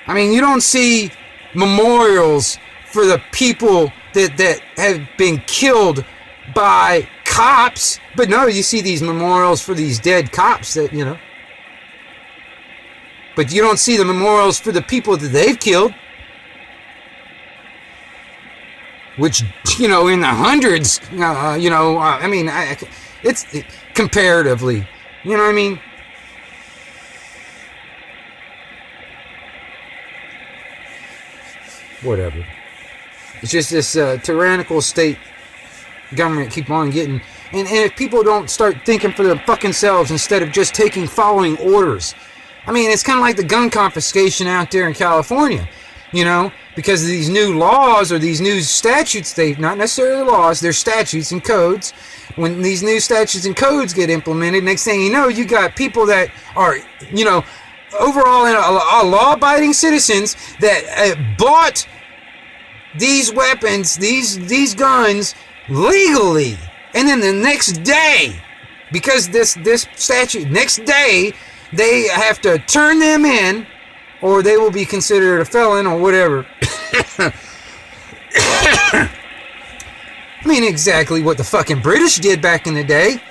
I mean, you don't see memorials for the people that have been killed by cops, but no, you see these memorials for these dead cops that, you know. But you don't see the memorials for the people that they've killed. Which, you know, in the hundreds, I mean, it's comparatively, you know what I mean? Whatever. It's just this tyrannical state government keep on getting. And if people don't start thinking for their fucking selves instead of just following orders. I mean, it's kind of like the gun confiscation out there in California, you know? Because of these new laws or these new statutes, not necessarily laws, they're statutes and codes. When these new statutes and codes get implemented, next thing you know, you got people that are, you know, overall law-abiding citizens that bought these weapons, these guns legally, and then the next day, because this statute, next day they have to turn them in, or they will be considered a felon or whatever. I mean, exactly what the fucking British did back in the day.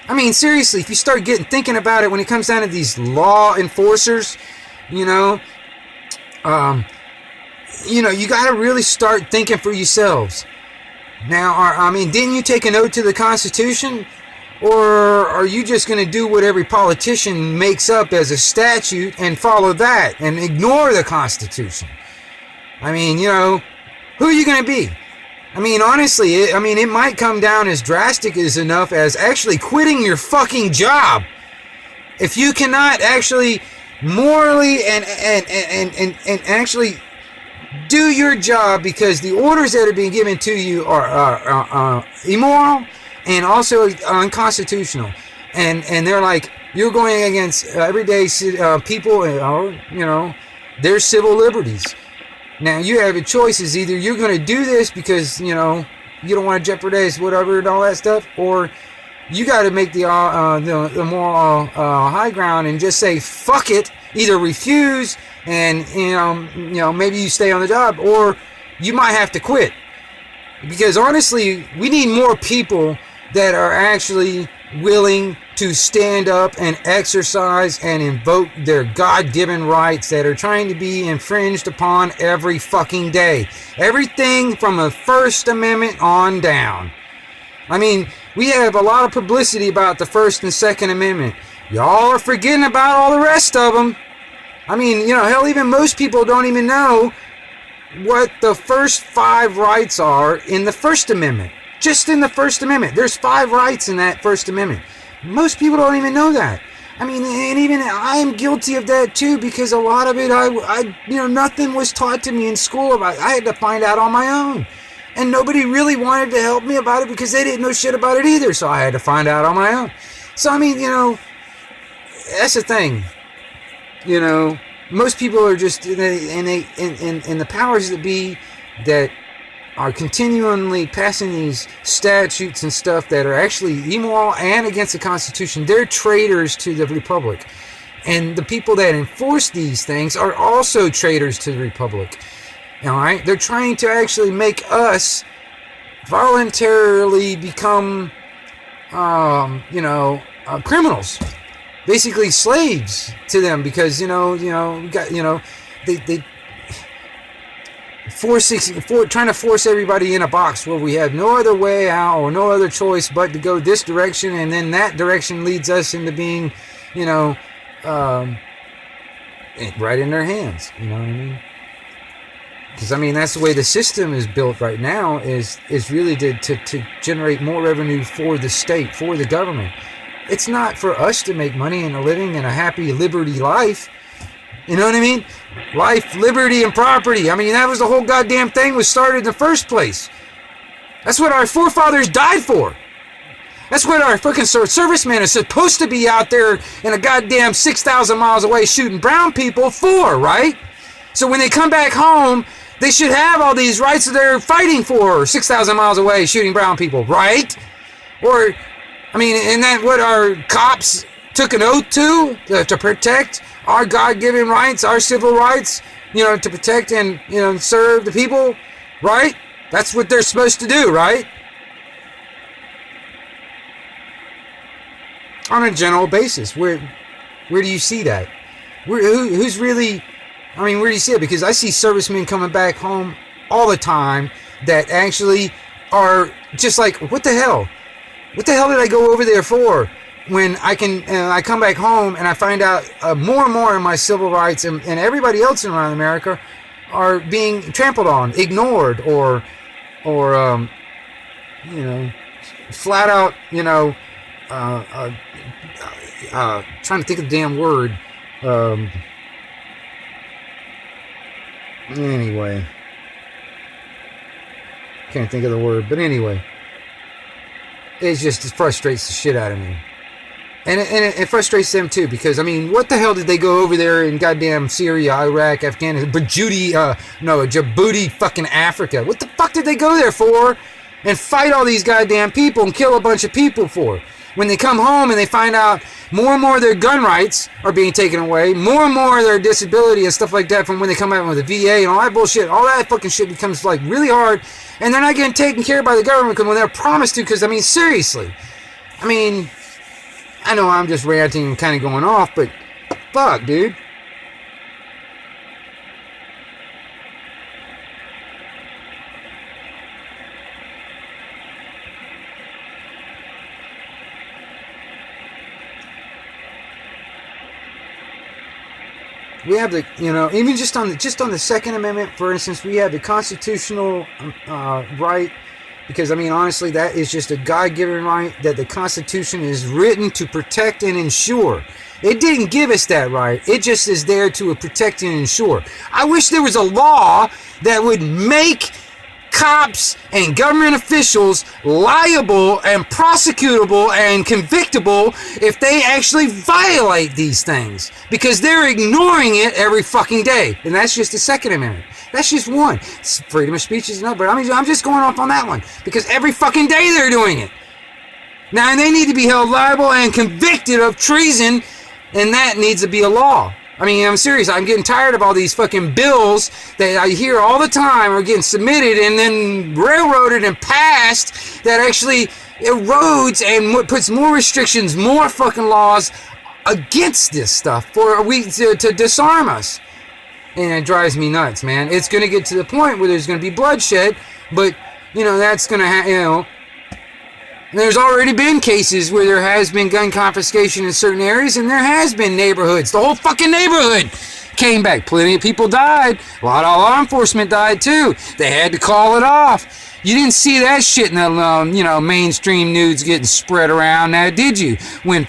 I mean, seriously, if you start thinking about it when it comes down to these law enforcers, you know, you got to really start thinking for yourselves. Now, I mean, didn't you take an oath to the Constitution? Or are you just going to do what every politician makes up as a statute and follow that and ignore the Constitution? I mean, you know, who are you going to be? I mean, honestly, it might come down as drastic as enough as actually quitting your fucking job. If you cannot actually morally and actually do your job because the orders that are being given to you are immoral and also unconstitutional, and they're like, you're going against everyday people, you know, their civil liberties. Now you have a choice: is either you're going to do this because, you know, you don't want to jeopardize whatever and all that stuff, or you got to make the moral high ground and just say fuck it. Either refuse and you know maybe you stay on the job, or you might have to quit. Because honestly, we need more people that are actually willing to stand up and exercise and invoke their God-given rights that are trying to be infringed upon every fucking day. Everything from the First Amendment on down. I mean, we have a lot of publicity about the First and Second Amendment. Y'all are forgetting about all the rest of them. I mean, you know, hell, even most people don't even know what the first 5 rights are in the First Amendment. Just in the First Amendment. There's 5 rights in that First Amendment. Most people don't even know that. I mean, and even I am guilty of that too, because a lot of it, nothing was taught to me in school about it. I had to find out on my own. And nobody really wanted to help me about it because they didn't know shit about it either. So I had to find out on my own. So, I mean, you know, that's the thing. You know, most people are just in the powers that be that are continually passing these statutes and stuff that are actually immoral and against the Constitution. They're traitors to the Republic. And the people that enforce these things are also traitors to the Republic. All right? They're trying to actually make us voluntarily become, criminals. Basically slaves to them because, they trying to force everybody in a box where we have no other way out or no other choice but to go this direction, and then that direction leads us into being, right in their hands. You know what I mean? Because that's the way the system is built right now. Is really to generate more revenue for the state, for the government. It's not for us to make money and a living and a happy liberty life. You know what I mean? Life, liberty, and property. That was the whole goddamn thing was started in the first place. That's what our forefathers died for. That's what our fucking servicemen are supposed to be out there in a goddamn 6,000 miles away shooting brown people for, right? So when they come back home, they should have all these rights that they're fighting for 6,000 miles away shooting brown people, right? Or, and that what our cops took an oath to protect our God-given rights, our civil rights, to protect and, serve the people, right? That's what they're supposed to do, right? On a general basis, where do you see that? Who's really, where do you see it? Because I see servicemen coming back home all the time that actually are just like, what the hell? What the hell did I go over there for? When I come back home and I find out more and more of my civil rights and everybody else around America are being trampled on, ignored, or flat out, trying to think of the damn word. Anyway, can't think of the word, but anyway, it frustrates the shit out of me. And it frustrates them too, because what the hell did they go over there in goddamn Syria, Iraq, Afghanistan, Djibouti, fucking Africa? What the fuck did they go there for? And fight all these goddamn people and kill a bunch of people for? When they come home and they find out more and more of their gun rights are being taken away, more and more of their disability and stuff like that from when they come out with the VA and all that bullshit, all that fucking shit becomes like really hard, and they're not getting taken care of by the government when they're promised to. Because seriously, I know I'm just ranting and kind of going off, but fuck, dude. We have the, even just on the Second Amendment, for instance, we have the constitutional right. Because, honestly, that is just a God-given right that the Constitution is written to protect and ensure. It didn't give us that right. It just is there to protect and ensure. I wish there was a law that would make cops and government officials liable and prosecutable and convictable if they actually violate these things. Because they're ignoring it every fucking day. And that's just the Second Amendment. That's just one. Freedom of speech is another, but I'm just going off on that one. Because every fucking day they're doing it. Now, and they need to be held liable and convicted of treason, and that needs to be a law. I'm serious. I'm getting tired of all these fucking bills that I hear all the time are getting submitted and then railroaded and passed that actually erodes and puts more restrictions, more fucking laws against this stuff to disarm us. And it drives me nuts, man. It's going to get to the point where there's going to be bloodshed, but, that's going to there's already been cases where there has been gun confiscation in certain areas, and there has been neighborhoods. The whole fucking neighborhood came back. Plenty of people died. A lot of law enforcement died, too. They had to call it off. You didn't see that shit in the, mainstream news getting spread around now, did you? When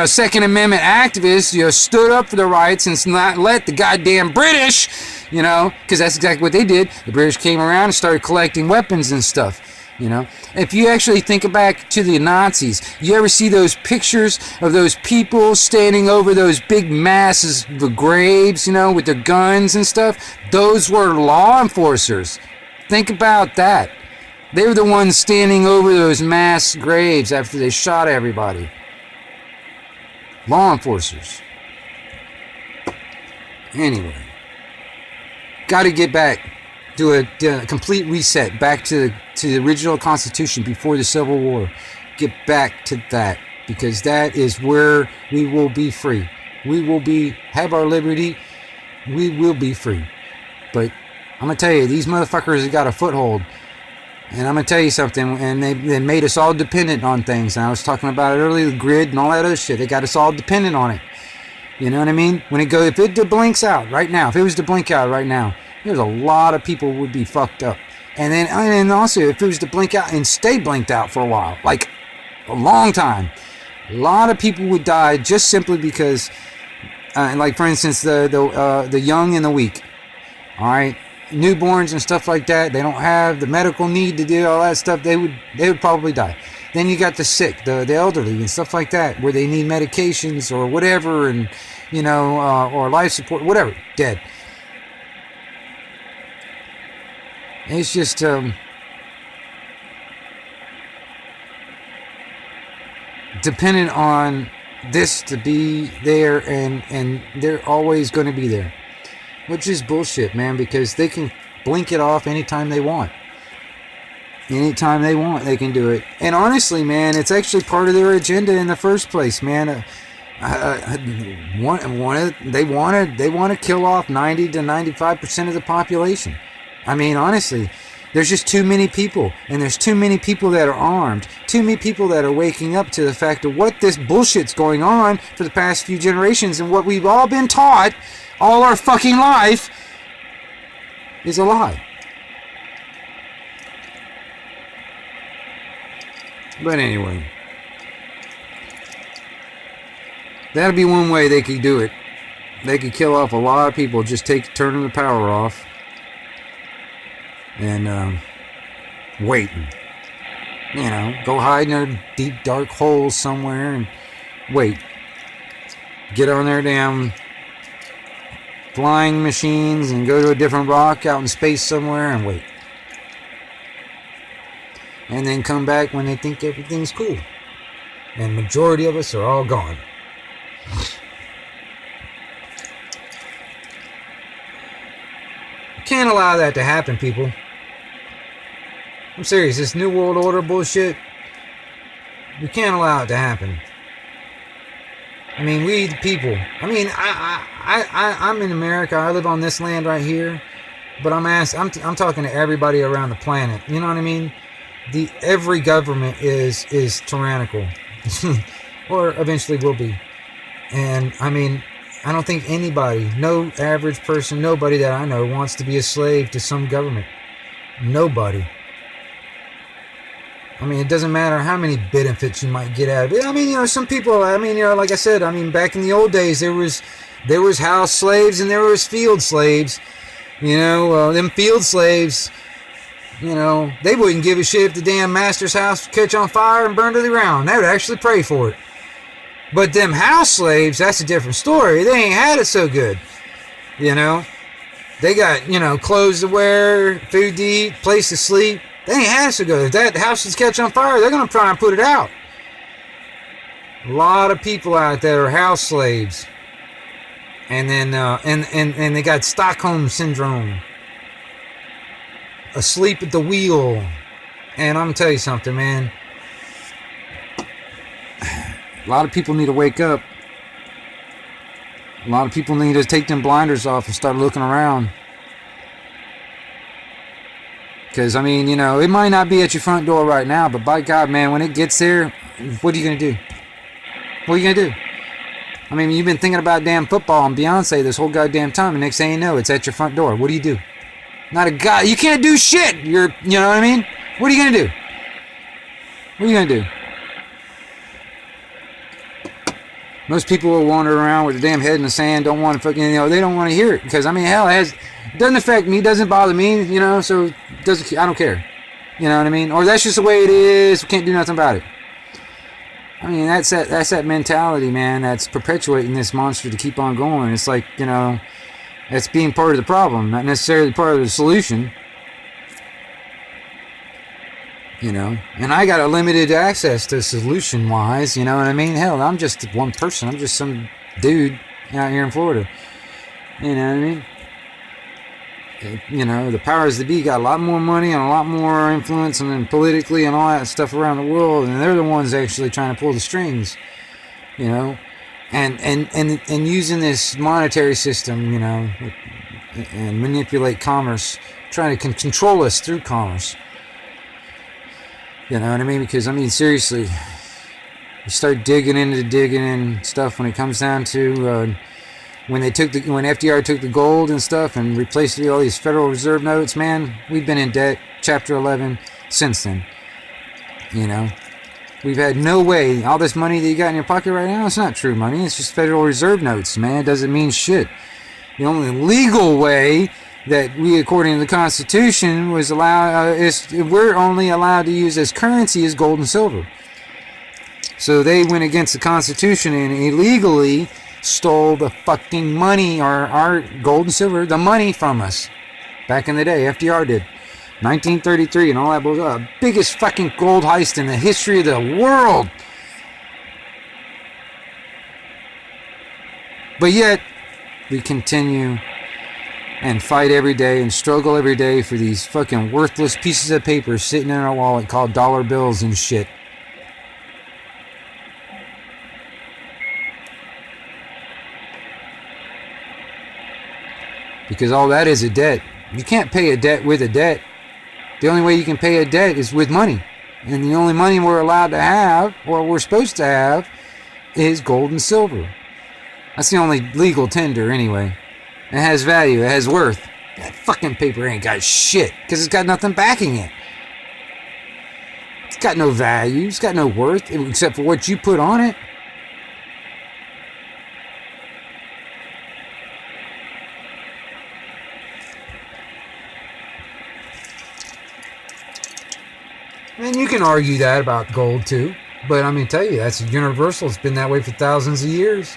Second Amendment activists, stood up for the rights and not let the goddamn British, because that's exactly what they did. The British came around and started collecting weapons and stuff. You know, if you actually think back to the Nazis, you ever see those pictures of those people standing over those big masses, the graves, you know, with their guns and stuff? Those were law enforcers. Think about that. They were the ones standing over those mass graves after they shot everybody. Law enforcers. Anyway, got to get back. Do a complete reset back to the original Constitution before the Civil War. Get back to that, because that is where we will be free. We will have our liberty. We will be free. But I'm gonna tell you, these motherfuckers have got a foothold, and I'm gonna tell you something. And they made us all dependent on things. And I was talking about it earlier, the grid and all that other shit. They got us all dependent on it. You know what I mean? If it blinks out right now, if it was to blink out right now, there's a lot of people would be fucked up. And also, if it was to blink out and stay blinked out for a while, like a long time, a lot of people would die just simply because, like for instance, the young and the weak. All right, newborns and stuff like that. They don't have the medical need to do all that stuff. They would probably die. Then you got the sick, the elderly and stuff like that, where they need medications or whatever, and you know, or life support, whatever, dead. It's just dependent on this to be there, and they're always going to be there, which is bullshit, man, because they can blink it off anytime they want. Anytime they want, they can do it. And honestly, man, it's actually part of their agenda in the first place, man. They want to kill off 90 to 95% of the population. I mean, honestly, there's just too many people, and there's too many people that are armed, too many people that are waking up to the fact of what this bullshit's going on for the past few generations, and what we've all been taught all our fucking life is a lie. But anyway, that'd be one way they could do it. They could kill off a lot of people, just turning the power off. And wait, you know, go hide in a deep dark hole somewhere and wait. Get on their damn flying machines and go to a different rock out in space somewhere and wait. And then come back when they think everything's cool. And majority of us are all gone. Can't allow that to happen, people. I'm serious, this New World Order bullshit, we can't allow it to happen. I mean, we the people. I mean, I'm in America. I live on this land right here, but I'm talking to everybody around the planet. You know what I mean? Every government is tyrannical, or eventually will be. And I mean, I don't think anybody, no average person, nobody that I know wants to be a slave to some government. Nobody. I mean, it doesn't matter how many benefits you might get out of it. I mean, you know, some people, I mean, you know, like I said, I mean, back in the old days, there was house slaves and there was field slaves. You know, them field slaves, you know, they wouldn't give a shit if the damn master's house would catch on fire and burn to the ground. They would actually pray for it. But them house slaves, that's a different story. They ain't had it so good. You know, they got, you know, clothes to wear, food to eat, place to sleep. They ain't had it so good. If that house is catch on fire, they're going to try and put it out. A lot of people out there are house slaves. And then, and they got Stockholm Syndrome. Asleep at the wheel. And I'm going to tell you something, man. A lot of people need to wake up. A lot of people need to take them blinders off and start looking around. Because, I mean, you know, it might not be at your front door right now, but by God, man, when it gets there, what are you going to do? What are you going to do? I mean, you've been thinking about damn football and Beyonce this whole goddamn time, and next thing you know, it's at your front door. What do? Not a guy. You can't do shit. You know what I mean? What are you going to do? What are you going to do? Most people will wander around with their damn head in the sand, don't want to fucking, you know, they don't want to hear it. Because, I mean, hell, it doesn't affect me, doesn't bother me, you know, so I don't care. You know what I mean? Or that's just the way it is. We can't do nothing about it. I mean, that's that mentality, man, that's perpetuating this monster to keep on going. It's like, you know, that's being part of the problem, not necessarily part of the solution. You know, and I got a limited access to solution-wise, you know what I mean? Hell, I'm just one person. I'm just some dude out here in Florida. You know what I mean? You know, the powers that be got a lot more money and a lot more influence and politically and all that stuff around the world, and they're the ones actually trying to pull the strings, you know, and using this monetary system, you know, and manipulate commerce, trying to control us through commerce. You know what I mean? Because, I mean, seriously, you start digging in stuff when it comes down to when FDR took the gold and stuff and replaced it with all these Federal Reserve notes, man, we've been in debt, Chapter 11, since then. You know, we've had no way. All this money that you got in your pocket right now, it's not true money. It's just Federal Reserve notes, man. It doesn't mean shit. The only legal way that we, according to the Constitution, was we're only allowed to use as currency is gold and silver. So they went against the Constitution and illegally stole the fucking money, or our gold and silver, the money from us. Back in the day, FDR did. 1933 and all that bullshit. Biggest fucking gold heist in the history of the world. But yet, we continue and fight every day and struggle every day for these fucking worthless pieces of paper sitting in our wallet called dollar bills and shit. Because all that is a debt. You can't pay a debt with a debt. The only way you can pay a debt is with money. And the only money we're allowed to have, or we're supposed to have, is gold and silver. That's the only legal tender anyway. It has value, it has worth. That fucking paper ain't got shit, because it's got nothing backing it. It's got no value, it's got no worth, except for what you put on it. And you can argue that about gold too, but I'm going to tell you, that's universal. It's been that way for thousands of years.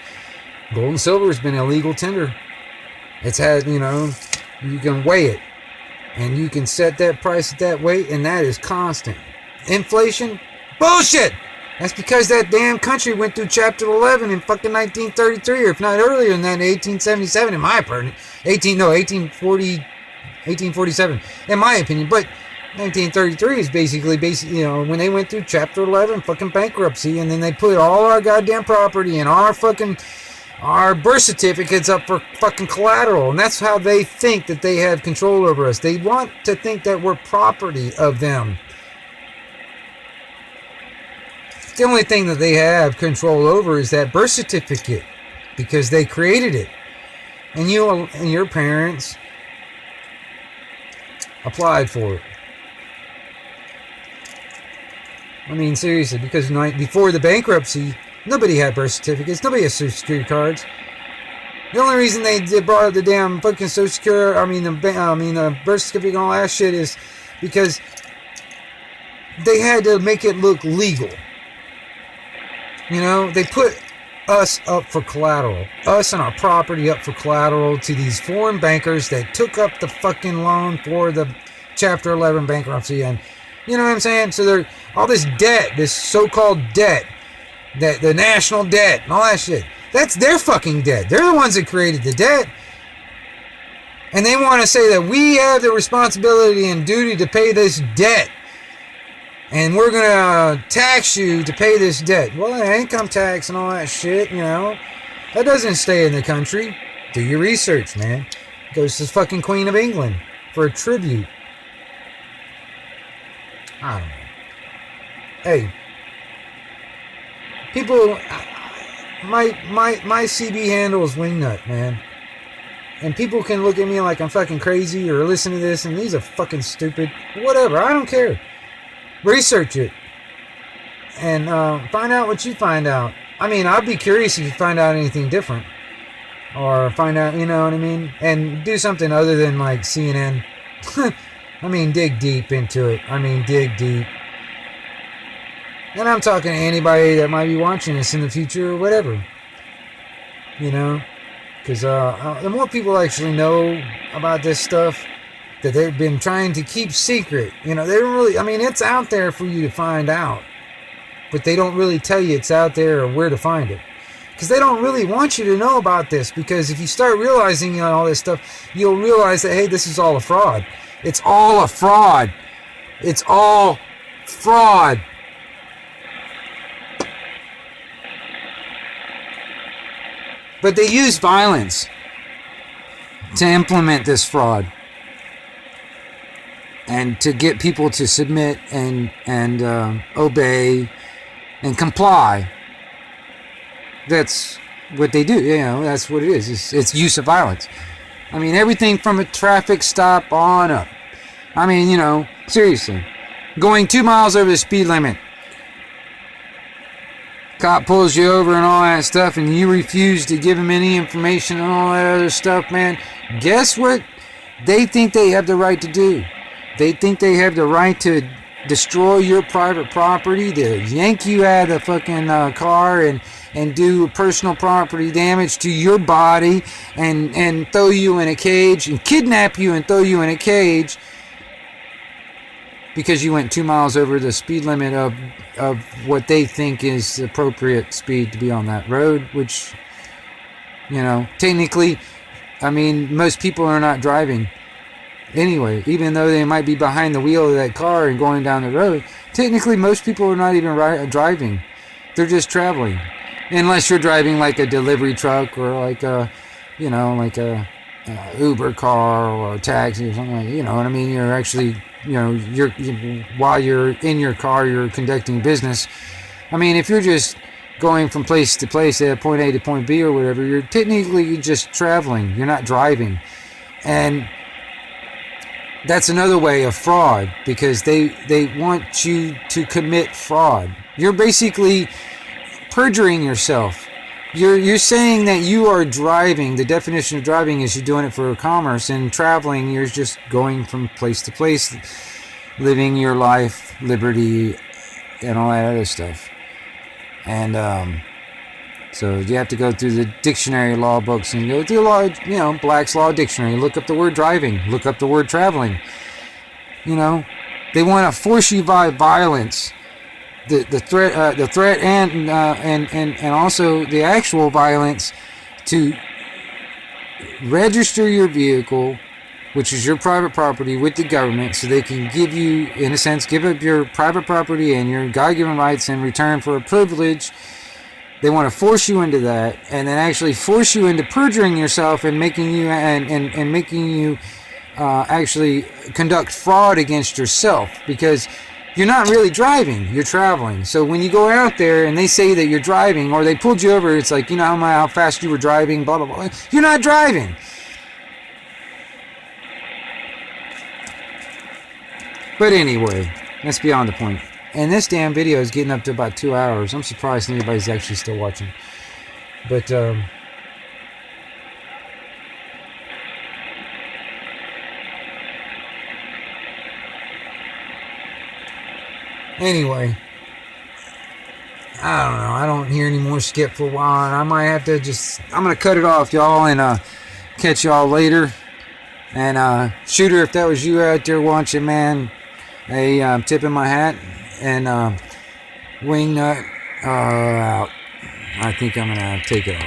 Gold and silver has been illegal tender. It's had, you know, you can weigh it, and you can set that price at that weight, and that is constant. Inflation? Bullshit! That's because that damn country went through Chapter 11 in fucking 1933, or if not earlier than that, in 1877, in my opinion. 1847, in my opinion. But 1933 is basically, you know, when they went through Chapter 11, fucking bankruptcy, and then they put all our goddamn property and our birth certificates up for fucking collateral, and that's how they think that they have control over us. They want to think that we're property of them. The only thing that they have control over is that birth certificate, because they created it, and you and your parents applied for it. I mean, seriously, because before the bankruptcy, nobody had birth certificates. Nobody had Social Security cards. The only reason they brought up the damn fucking Social Security, the birth certificate and all that shit is because they had to make it look legal. You know, they put us up for collateral. Us and our property up for collateral to these foreign bankers that took up the fucking loan for the Chapter 11 bankruptcy. And you know what I'm saying? So all this debt, this so-called debt, that the national debt and all that shit, that's their fucking debt. They're the ones that created the debt. And they want to say that we have the responsibility and duty to pay this debt. And we're going to tax you to pay this debt. Well, income tax and all that shit, you know, that doesn't stay in the country. Do your research, man. It goes to the fucking Queen of England for a tribute. I don't know. Hey, people, my CB handle is Wingnut, man. And people can look at me like I'm fucking crazy or listen to this and these are fucking stupid. Whatever, I don't care. Research it. And find out what you find out. I mean, I'd be curious if you find out anything different. Or find out, you know what I mean? And do something other than like CNN. I mean, dig deep into it. I mean, dig deep. And I'm talking to anybody that might be watching this in the future or whatever. You know? Because the more people actually know about this stuff that they've been trying to keep secret, you know, they don't really, I mean, it's out there for you to find out. But they don't really tell you it's out there or where to find it. Because they don't really want you to know about this. Because if you start realizing, you know, all this stuff, you'll realize that, hey, this is all a fraud. It's all a fraud. It's all fraud. But they use violence to implement this fraud. And to get people to submit and obey and comply. That's what they do, you know, that's what it is. It's use of violence. I mean, everything from a traffic stop on up. I mean, you know, seriously. Going 2 miles over the speed limit. Cop pulls you over and all that stuff, and you refuse to give him any information and all that other stuff, man. Guess what they think they have the right to do? They think they have the right to destroy your private property, to yank you out of the fucking car and do personal property damage to your body and throw you in a cage and kidnap you and throw you in a cage because you went 2 miles over the speed limit of what they think is the appropriate speed to be on that road, which, you know, technically, I mean, most people are not driving. Anyway, even though they might be behind the wheel of that car and going down the road, technically most people are not even driving. They're just traveling. Unless you're driving like a delivery truck or like a, you know, like a Uber car or a taxi or something like that. You know what I mean? You're actually, you know, while you're in your car, you're conducting business. I mean, if you're just going from place to place at point A to point B or whatever, you're technically just traveling. You're not driving. And that's another way of fraud, because they want you to commit fraud. You're basically perjuring yourself. You're saying that you are driving. The definition of driving is you're doing it for commerce, and traveling, you're just going from place to place, living your life, liberty, and all that other stuff. And so you have to go through the dictionary law books and go through law, you know, Black's Law Dictionary. Look up the word driving. Look up the word traveling. You know, they want to force you by violence, the threat, and also the actual violence to register your vehicle, which is your private property, with the government, so they can give you, in a sense, give up your private property and your God-given rights in return for a privilege. They want to force you into that, and then actually force you into perjuring yourself and making you and making you actually conduct fraud against yourself, because you're not really driving, you're traveling. So when you go out there and they say that you're driving, or they pulled you over, it's like, you know how fast you were driving, blah, blah, blah. You're not driving. But anyway, that's beyond the point. And this damn video is getting up to about 2 hours. I'm surprised anybody's actually still watching. But, anyway, I don't know. I don't hear any more Skip for a while. And I might have to I'm going to cut it off, y'all, and catch y'all later. And Shooter, if that was you out there watching, man, I'm tipping my hat. And Wingnut out. I think I'm going to take it off.